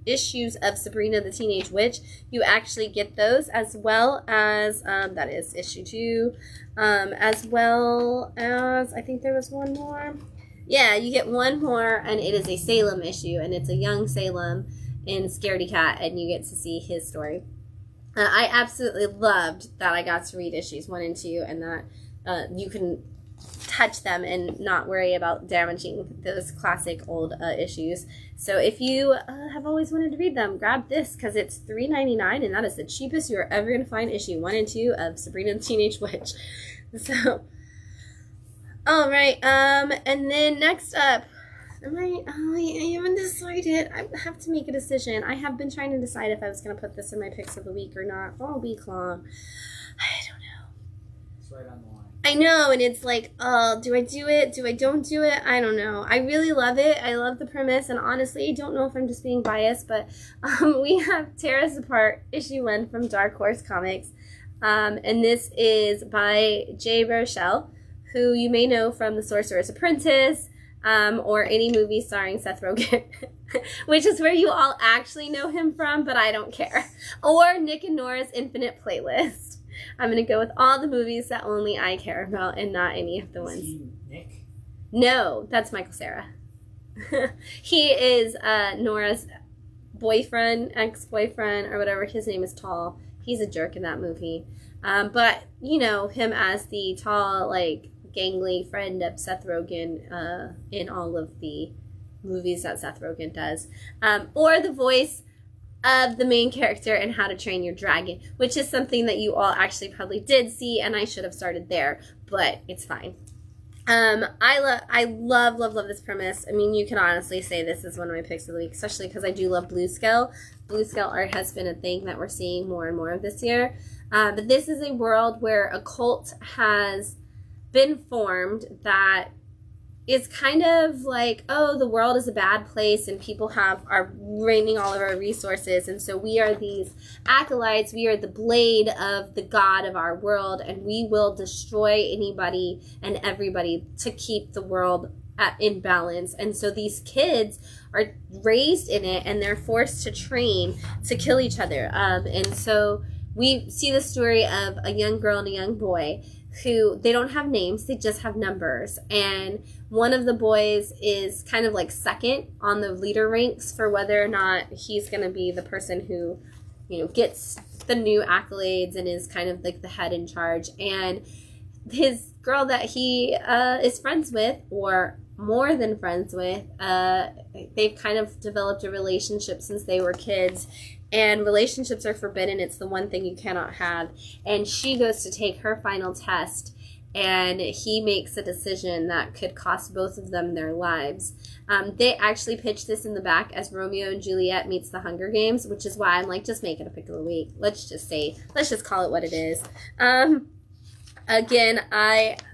issues of Sabrina the Teenage Witch, you actually get those, as well as, that is issue 2, as well as, I think there was one more. Yeah, you get one more, and it is a Salem issue, and it's a young Salem in Scaredy Cat, and you get to see his story. I absolutely loved that I got to read issues 1 and 2, and that you can touch them and not worry about damaging those classic old issues. So if you have always wanted to read them, grab this, because it's $3.99, and that is the cheapest you're ever going to find issue 1 and 2 of Sabrina the Teenage Witch. So... all right, and then next up, I haven't decided. I have to make a decision. I have been trying to decide if I was going to put this in my picks of the week or not all week long. I don't know. It's right on the line. I know, and it's like, do I do it? Do I don't do it? I don't know. I really love it. I love the premise, and honestly, I don't know if I'm just being biased, but we have Tear Us Apart, issue 1 from Dark Horse Comics. And this is by Jay Baruchel, who you may know from The Sorcerer's Apprentice, or any movie starring Seth Rogen, which is where you all actually know him from, but I don't care. Or Nick and Nora's Infinite Playlist. I'm going to go with all the movies that only I care about and not any of the ones. Is he Nick? No, that's Michael Cera. He is Nora's boyfriend, ex-boyfriend, or whatever. His name is Tall. He's a jerk in that movie. But you know him as the tall, like, gangly friend of Seth Rogen in all of the movies that Seth Rogen does. Or the voice of the main character in How to Train Your Dragon, which is something that you all actually probably did see, and I should have started there, but it's fine. I love this premise. I mean, you can honestly say this is one of my picks of the week, especially because I do love blue scale. Blue scale art has been a thing that we're seeing more and more of this year. But this is a world where a cult has been formed that is kind of like, oh, the world is a bad place and people are raining all of our resources, and so we are these acolytes, we are the blade of the god of our world, and we will destroy anybody and everybody to keep the world in balance. And so these kids are raised in it, and they're forced to train to kill each other. And so we see the story of a young girl and a young boy who, they don't have names, they just have numbers. And one of the boys is kind of like second on the leader ranks for whether or not he's going to be the person who, you know, gets the new accolades and is kind of like the head in charge. And his girl that he is friends with, or more than friends with, they've kind of developed a relationship since they were kids. And relationships are forbidden. It's the one thing you cannot have. And she goes to take her final test, and he makes a decision that could cost both of them their lives. They actually pitched this in the back as Romeo and Juliet meets the Hunger Games, which is why I'm like, just make it a pick of the week. Let's just call it what it is. Again,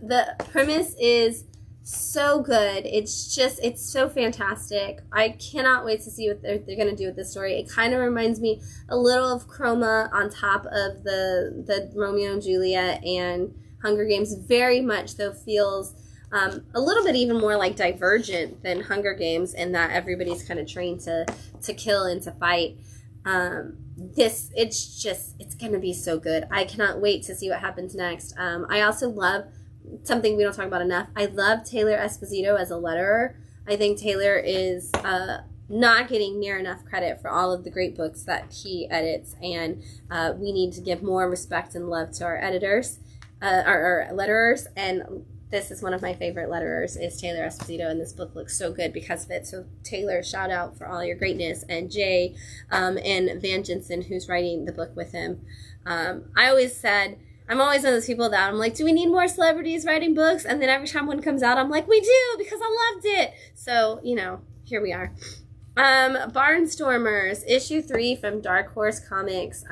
the premise is so good. It's so fantastic. I cannot wait to see what they're going to do with this story. It kind of reminds me a little of Chroma on top of the Romeo and Juliet and Hunger Games. Very much, though, feels a little bit even more like Divergent than Hunger Games, in that everybody's kind of trained to kill and to fight. It's going to be so good. I cannot wait to see what happens next. I also love something we don't talk about enough. I love Taylor Esposito as a letterer. I think Taylor is not getting near enough credit for all of the great books that he edits, and we need to give more respect and love to our editors, our letterers, and this is one of my favorite letterers, is Taylor Esposito, and this book looks so good because of it. So Taylor, shout out for all your greatness, and Jay and Van Jensen, who's writing the book with him. I'm always one of those people that I'm like, do we need more celebrities writing books? And then every time one comes out, I'm like, we do, because I loved it. So, you know, here we are. Barnstormers, issue 3 from Dark Horse Comics.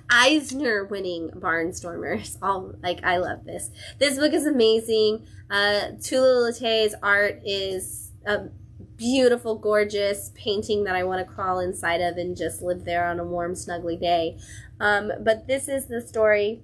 Eisner-winning Barnstormers. I love this. This book is amazing. Tula Latte's art is a beautiful, gorgeous painting that I want to crawl inside of and just live there on a warm, snuggly day. But this is the story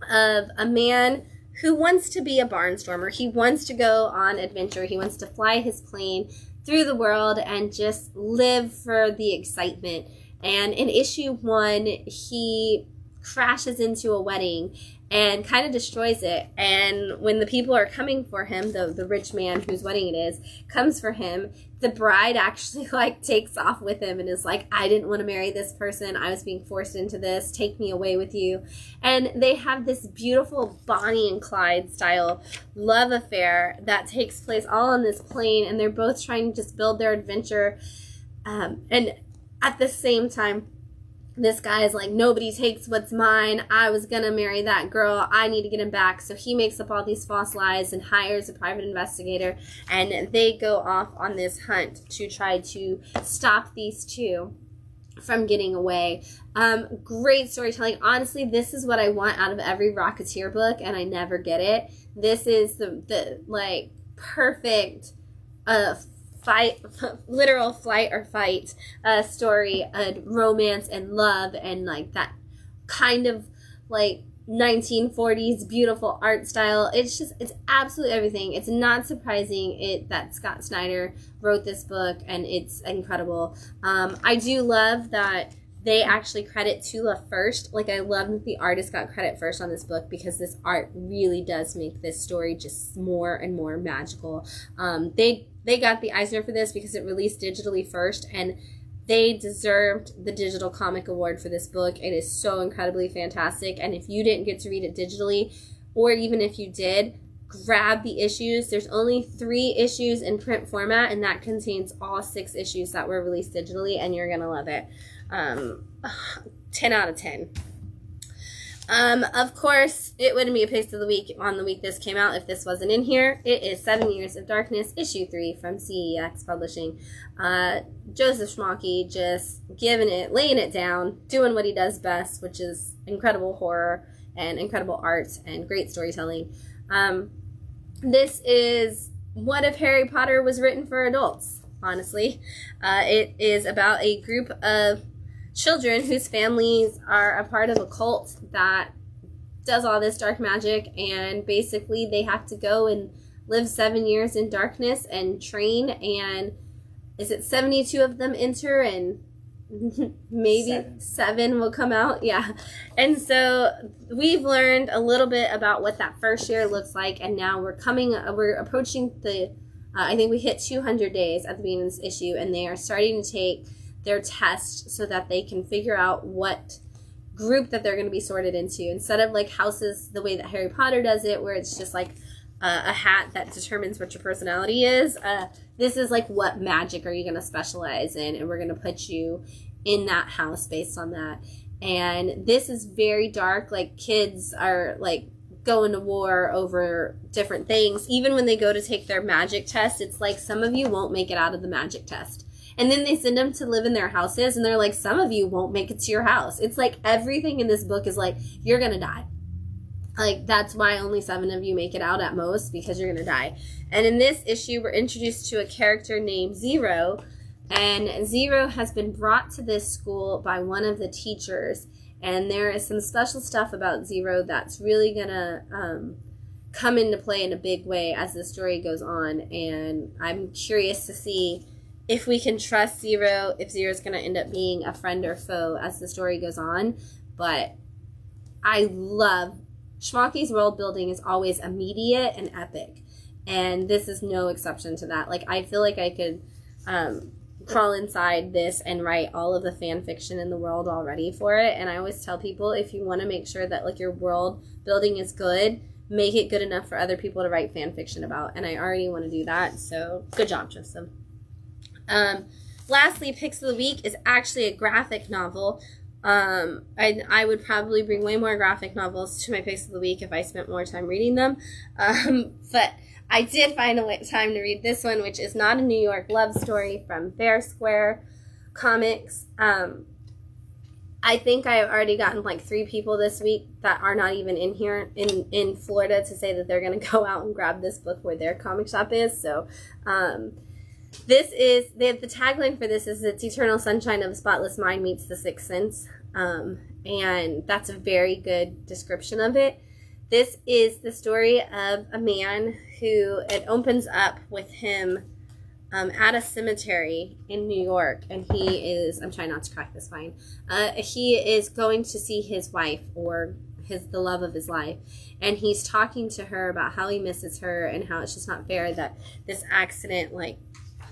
of a man who wants to be a barnstormer. He wants to go on adventure. He wants to fly his plane through the world and just live for the excitement. And in issue 1, he crashes into a wedding and kind of destroys it. And when the people are coming for him, the rich man whose wedding it is comes for him, the bride actually takes off with him and is like, I didn't want to marry this person. I was being forced into this. Take me away with you. And they have this beautiful Bonnie and Clyde style love affair that takes place all on this plane. And they're both trying to just build their adventure. And at the same time, this guy is like, nobody takes what's mine. I was going to marry that girl. I need to get him back. So he makes up all these false lies and hires a private investigator. And they go off on this hunt to try to stop these two from getting away. Great storytelling. Honestly, this is what I want out of every Rocketeer book, and I never get it. This is the perfect literal flight or fight story, romance and love, and that kind of 1940s beautiful art style. It's absolutely everything. It's not surprising that Scott Snyder wrote this book, and it's incredible. I do love that they actually credit Tula first. Like, I love that the artist got credit first on this book, because this art really does make this story just more and more magical. They got the Eisner for this because it released digitally first, and they deserved the Digital Comic Award for this book. It is so incredibly fantastic. And if you didn't get to read it digitally, or even if you did, grab the issues. There's only 3 issues in print format, and that contains all 6 issues that were released digitally, and you're going to love it. 10 out of 10. Of course, it wouldn't be a Pick of the Week on the week this came out if this wasn't in here. It is 7 Years of Darkness, issue 3 from CEX Publishing. Joseph Schmalke just laying it down, doing what he does best, which is incredible horror and incredible art and great storytelling. This is what if Harry Potter was written for adults, honestly. It is about a group of children whose families are a part of a cult that does all this dark magic, and basically they have to go and live 7 years in darkness and train, and is it 72 of them enter, and maybe 7 will come out? Yeah. And so we've learned a little bit about what that first year looks like, and now we're approaching I think we hit 200 days at the beginning of this issue, and they are starting to take their test so that they can figure out what group that they're going to be sorted into. Instead of like houses the way that Harry Potter does it, where it's just like a hat that determines what your personality is, this is like, what magic are you going to specialize in, and we're going to put you in that house based on that. And this is very dark. Like, kids are like going to war over different things. Even when they go to take their magic test, it's like, some of you won't make it out of the magic test. And then they send them to live in their houses, and they're like, some of you won't make it to your house. It's like everything in this book is like, you're going to die. Like, that's why only 7 of you make it out at most, because you're going to die. And in this issue, we're introduced to a character named Zero. And Zero has been brought to this school by one of the teachers. And there is some special stuff about Zero that's really going to come into play in a big way as the story goes on. And I'm curious to see if we can trust Zero, if Zero's going to end up being a friend or foe as the story goes on. But I love Schmalke's world building is always immediate and epic. And this is no exception to that. Like, I feel like I could crawl inside this and write all of the fan fiction in the world already for it. And I always tell people, if you want to make sure that like your world building is good, make it good enough for other people to write fan fiction about. And I already want to do that. So good job, Joseph. Lastly, Picks of the Week is actually a graphic novel. I would probably bring way more graphic novels to my Picks of the Week if I spent more time reading them. But I did find time to read this one, which is not a New York love story, from Bear Square Comics. I think I have already gotten like 3 people this week that are not even in here in Florida to say that they're going to go out and grab this book where their comic shop is. So, the tagline for this is, "It's eternal sunshine of a spotless mind meets the sixth sense." And that's a very good description of it. This is the story of a man who, it opens up with him at a cemetery in New York, and he is, I'm trying not to crack this vine, he is going to see his wife, or the love of his life, and he's talking to her about how he misses her and how it's just not fair that this accident, like,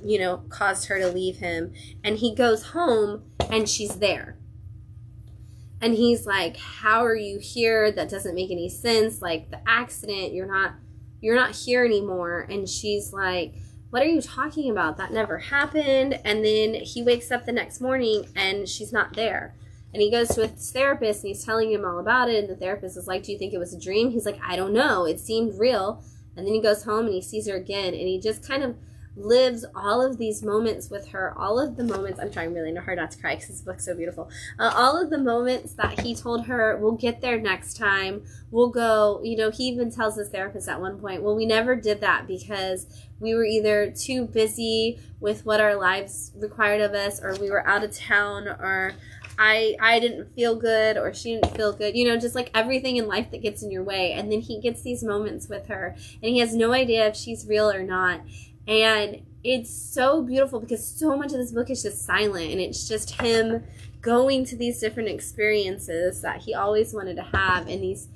you know, caused her to leave him. And he goes home and she's there. And he's like, how are you here? That doesn't make any sense. Like, the accident, you're not here anymore. And she's like, what are you talking about? That never happened. And then he wakes up the next morning and she's not there. And he goes to his therapist and he's telling him all about it. And the therapist is like, do you think it was a dream? He's like, I don't know. It seemed real. And then he goes home and he sees her again. And he just kind of lives all of these moments with her, all of the moments, I'm trying really hard not to cry because this book's so beautiful, all of the moments that he told her, we'll get there next time, we'll go, you know, he even tells his therapist at one point, well, we never did that because we were either too busy with what our lives required of us, or we were out of town, or I didn't feel good or she didn't feel good, you know, just like everything in life that gets in your way. And then he gets these moments with her and he has no idea if she's real or not. And it's so beautiful because so much of this book is just silent and it's just him going to these different experiences that he always wanted to have and these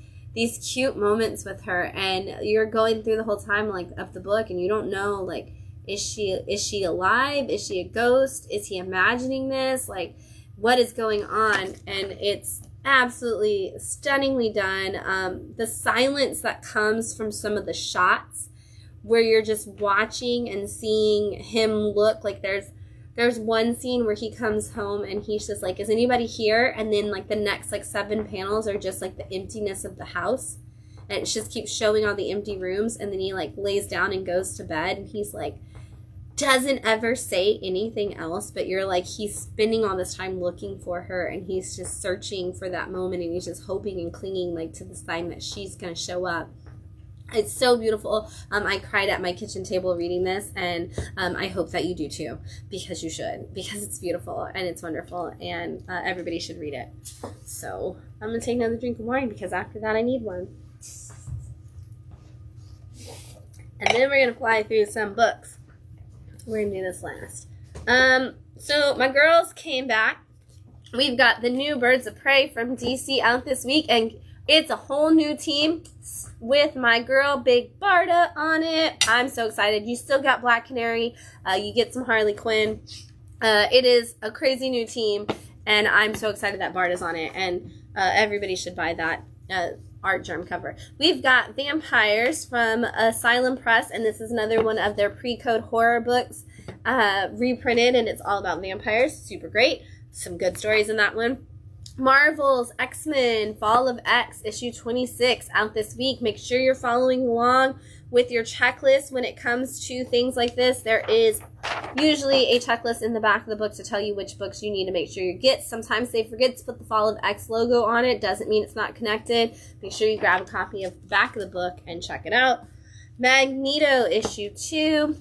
cute moments with her. And you're going through the whole time like of the book and you don't know, like, is she alive? Is she a ghost? Is he imagining this? Like, what is going on? And it's absolutely stunningly done. The silence that comes from some of the shots where you're just watching and seeing him look like there's one scene where he comes home and he's just like, is anybody here? And then like the next like 7 panels are just like the emptiness of the house. And it just keeps showing all the empty rooms. And then he like lays down and goes to bed and he's like, doesn't ever say anything else, but you're like, he's spending all this time looking for her and he's just searching for that moment and he's just hoping and clinging like to the sign that she's going to show up. It's so beautiful. I cried at my kitchen table reading this, and I hope that you do too, because you should, because it's beautiful and it's wonderful, and everybody should read it. So I'm going to take another drink of wine, because after that I need one. And then we're going to fly through some books. We're going to do this last. So my girls came back. We've got the new Birds of Prey from DC out this week, and it's a whole new team with my girl Big Barda on it. I'm so excited. You still got Black Canary. You get some Harley Quinn. It is a crazy new team, and I'm so excited that Barda's on it, and everybody should buy that art germ cover. We've got Vampires from Asylum Press, and this is another one of their pre-code horror books reprinted, and it's all about vampires. Super great. Some good stories in that one. Marvel's X-Men Fall of X issue 26 out this week. Make sure you're following along with your checklist when it comes to things like this. There is usually a checklist in the back of the book to tell you which books you need to make sure you get. Sometimes they forget to put the Fall of X logo on it. Doesn't mean it's not connected. Make sure you grab a copy of the back of the book and check it out. Magneto issue 2.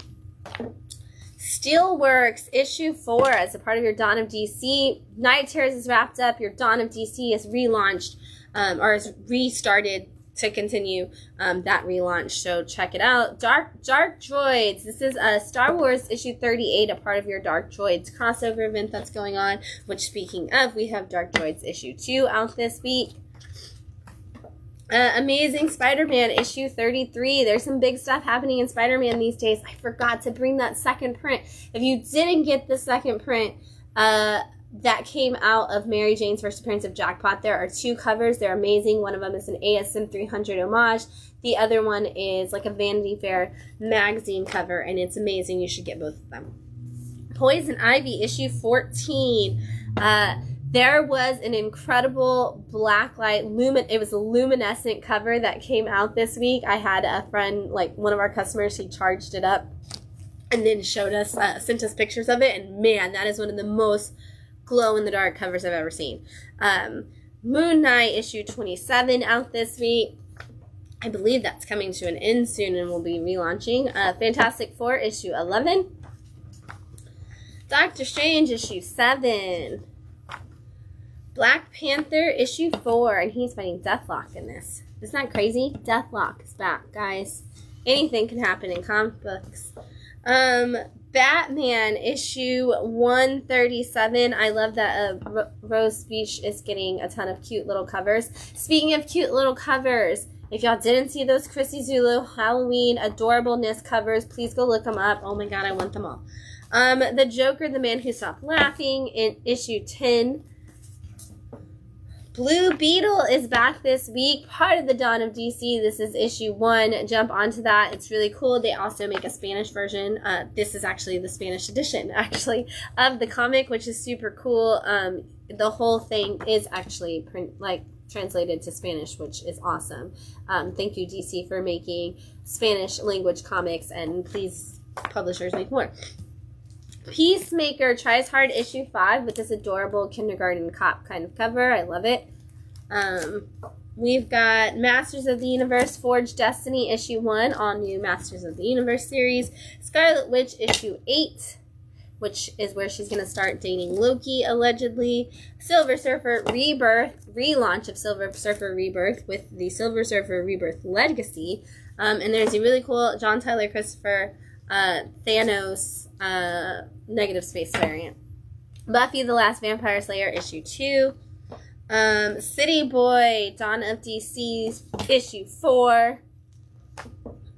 Steelworks issue 4 as a part of your Dawn of DC. Night Terrors is wrapped up. Your Dawn of DC is relaunched or is restarted to continue that relaunch. So check it out. Dark Droids. This is Star Wars issue 38, a part of your Dark Droids crossover event that's going on. Which, speaking of, we have Dark Droids issue 2 out this week. Amazing Spider-Man issue 33. There's some big stuff happening in Spider-Man these days. I forgot to bring that second print. If you didn't get the second print that came out of Mary Jane's first appearance of Jackpot, there are 2 covers. They're amazing. One of them is an ASM 300 homage. The other one is like a Vanity Fair magazine cover, and it's amazing. You should get both of them. Poison Ivy issue 14. There was an incredible blacklight it was a luminescent cover that came out this week. I had a friend, like one of our customers, he charged it up and then showed us, sent us pictures of it, and man, that is one of the most glow-in-the-dark covers I've ever seen. Moon Knight issue 27 out this week. I believe that's coming to an end soon and will be relaunching. Fantastic Four issue 11. Doctor Strange issue 7. Black Panther issue 4, and he's fighting Deathlock in this. Isn't that crazy? Deathlock is back, guys. Anything can happen in comic books. Batman issue 137. I love that Rose Beach is getting a ton of cute little covers. Speaking of cute little covers, if y'all didn't see those Chrissy Zulu Halloween adorableness covers, please go look them up. Oh my god, I want them all. The Joker, the Man Who Stopped Laughing in issue 10. Blue Beetle is back this week, part of the Dawn of DC. This is issue 1. Jump onto that. It's really cool. They also make a Spanish version. This is actually the Spanish edition, actually, of the comic, which is super cool. The whole thing is actually translated to Spanish, which is awesome. Thank you, DC, for making Spanish language comics, and please, publishers, make more. Peacemaker tries hard issue 5 with this adorable kindergarten cop kind of cover. I love it. We've got Masters of the Universe Forged Destiny issue 1, all new Masters of the Universe series. Scarlet Witch issue 8. which is where she's going to start dating Loki, allegedly. Silver Surfer Rebirth, relaunch of Silver Surfer Rebirth with the Silver Surfer Rebirth Legacy. And there's a really cool John Tyler Christopher Thanos negative space variant. Buffy the Last Vampire Slayer, issue 2. City Boy, Dawn of DC, issue 4.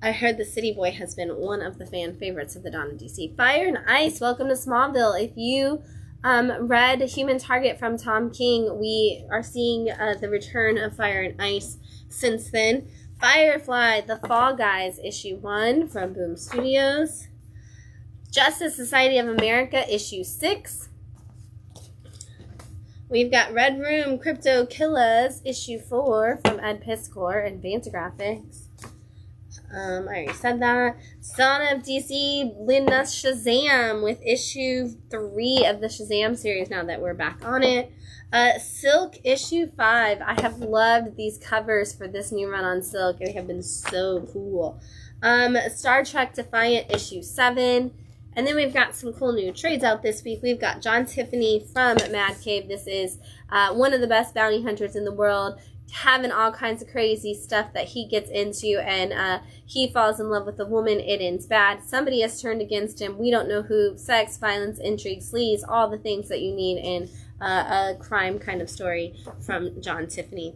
I heard the City Boy has been one of the fan favorites of the Dawn of DC. Fire and Ice, welcome to Smallville. If you read Human Target from Tom King, we are seeing the return of Fire and Ice since then. Firefly, The Fall Guys, issue 1 from Boom Studios. Justice Society of America, issue 6. We've got Red Room, Crypto Killers, issue 4 from Ed Piscor and Fantagraphics. I already said that. Son of DC, Linda Shazam with issue 3 of the Shazam series now that we're back on it. Silk, issue 5. I have loved these covers for this new run on Silk. They have been so cool. Star Trek Defiant, issue 7. And then we've got some cool new trades out this week. We've got John Tiffany from Madcave. This is one of the best bounty hunters in the world, having all kinds of crazy stuff that he gets into, and he falls in love with a woman. It ends bad. Somebody has turned against him. We don't know who. Sex, violence, intrigue, sleaze, all the things that you need in a crime kind of story from John Tiffany.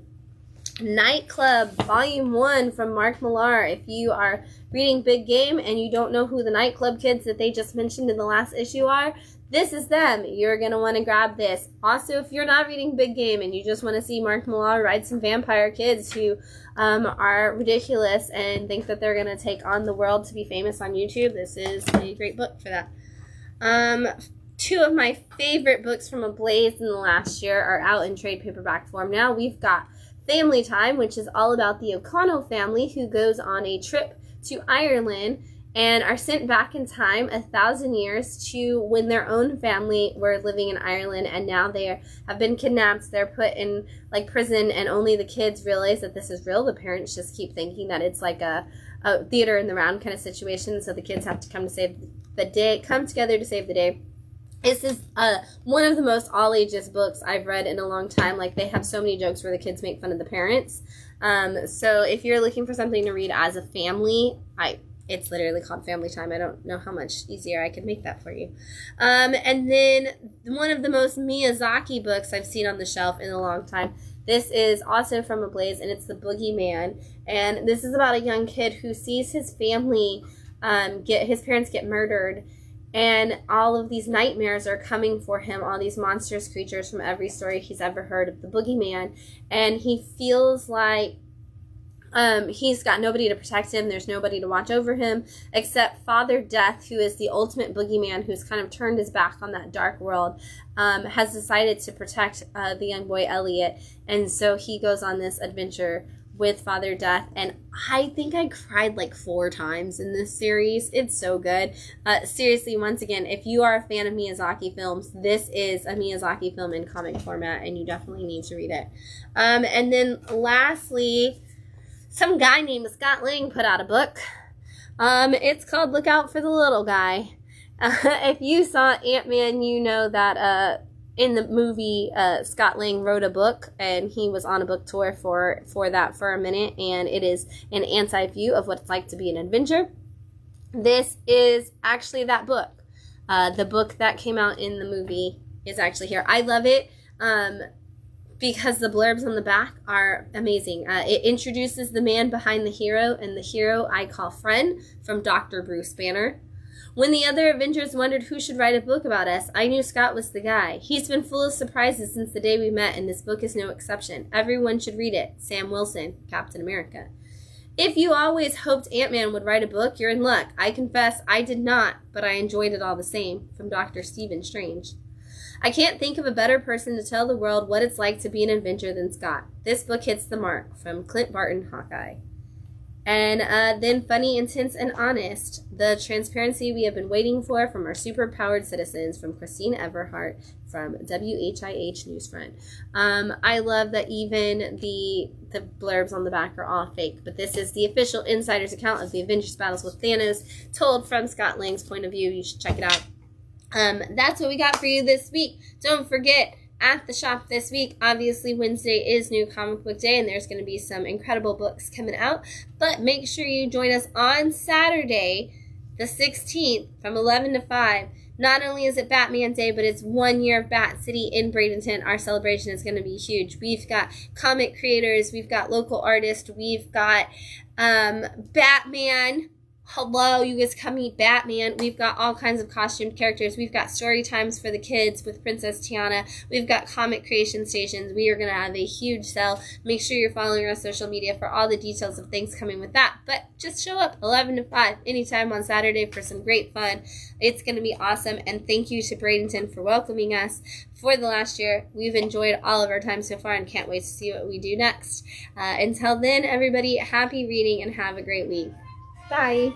Nightclub, Volume 1 from Mark Millar. If you are reading Big Game and you don't know who the nightclub kids that they just mentioned in the last issue are, this is them. You're going to want to grab this. Also, if you're not reading Big Game and you just want to see Mark Millar ride some vampire kids who are ridiculous and think that they're going to take on the world to be famous on YouTube, this is a great book for that. 2 of my favorite books from Ablaze in the last year are out in trade paperback form now. We've got Family Time, which is all about the O'Connell family who goes on a trip to Ireland and are sent back in time 1,000 years to when their own family were living in Ireland, and now they have been kidnapped. They're put in like prison, and only the kids realize that this is real. The parents just keep thinking that it's like a theater in the round kind of situation, so the kids have to come together to save the day. This is one of the most all-ages books I've read in a long time. Like, they have so many jokes where the kids make fun of the parents. So if you're looking for something to read as a family, it's literally called Family Time. I don't know how much easier I could make that for you. And then one of the most Miyazaki books I've seen on the shelf in a long time. This is also from Ablaze, and it's The Boogeyman. And this is about a young kid who sees his family his parents get murdered. And all of these nightmares are coming for him, all these monstrous creatures from every story he's ever heard of the boogeyman. And he feels like he's got nobody to protect him. There's nobody to watch over him except Father Death, who is the ultimate boogeyman who's kind of turned his back on that dark world, has decided to protect the young boy Elliot. And so he goes on this adventure with Father Death, and I think I cried like 4 times in this series. It's so good. Seriously, once again, if you are a fan of Miyazaki films, this is a Miyazaki film in comic format, and you definitely need to read it. And then lastly, some guy named Scott Lang put out a book. It's called Look Out for the Little Guy. If you saw Ant-Man, you know that in the movie, Scott Lang wrote a book, and he was on a book tour for that for a minute, and it is an anti-view of what it's like to be an Avenger. This is actually that book. The book that came out in the movie is actually here. I love it because the blurbs on the back are amazing. It introduces the man behind the hero, and the hero I call friend, from Dr. Bruce Banner. When the other Avengers wondered who should write a book about us, I knew Scott was the guy. He's been full of surprises since the day we met, and this book is no exception. Everyone should read it. Sam Wilson, Captain America. If you always hoped Ant-Man would write a book, you're in luck. I confess I did not, but I enjoyed it all the same. From Dr. Stephen Strange. I can't think of a better person to tell the world what it's like to be an Avenger than Scott. This book hits the mark. From Clint Barton, Hawkeye. And then Funny, Intense, and Honest, the transparency we have been waiting for from our superpowered citizens, from Christine Everhart from WHIH Newsfront. I love that even the blurbs on the back are all fake, but this is the official insider's account of the Avengers battles with Thanos, told from Scott Lang's point of view. You should check it out. That's what we got for you this week. Don't forget, at the shop this week, obviously Wednesday is New Comic Book Day, and there's going to be some incredible books coming out. But make sure you join us on Saturday, the 16th, from 11 to 5. Not only is it Batman Day, but it's 1 year of Bat City in Bradenton. Our celebration is going to be huge. We've got comic creators, we've got local artists, we've got Batman. Hello, you guys come meet Batman. We've got all kinds of costumed characters. We've got story times for the kids with Princess Tiana. We've got comic creation stations. We are going to have a huge sale. Make sure you're following our social media for all the details of things coming with that. But just show up 11 to 5 anytime on Saturday for some great fun. It's going to be awesome. And thank you to Bradenton for welcoming us for the last year. We've enjoyed all of our time so far and can't wait to see what we do next. Until then, everybody, happy reading and have a great week. Bye.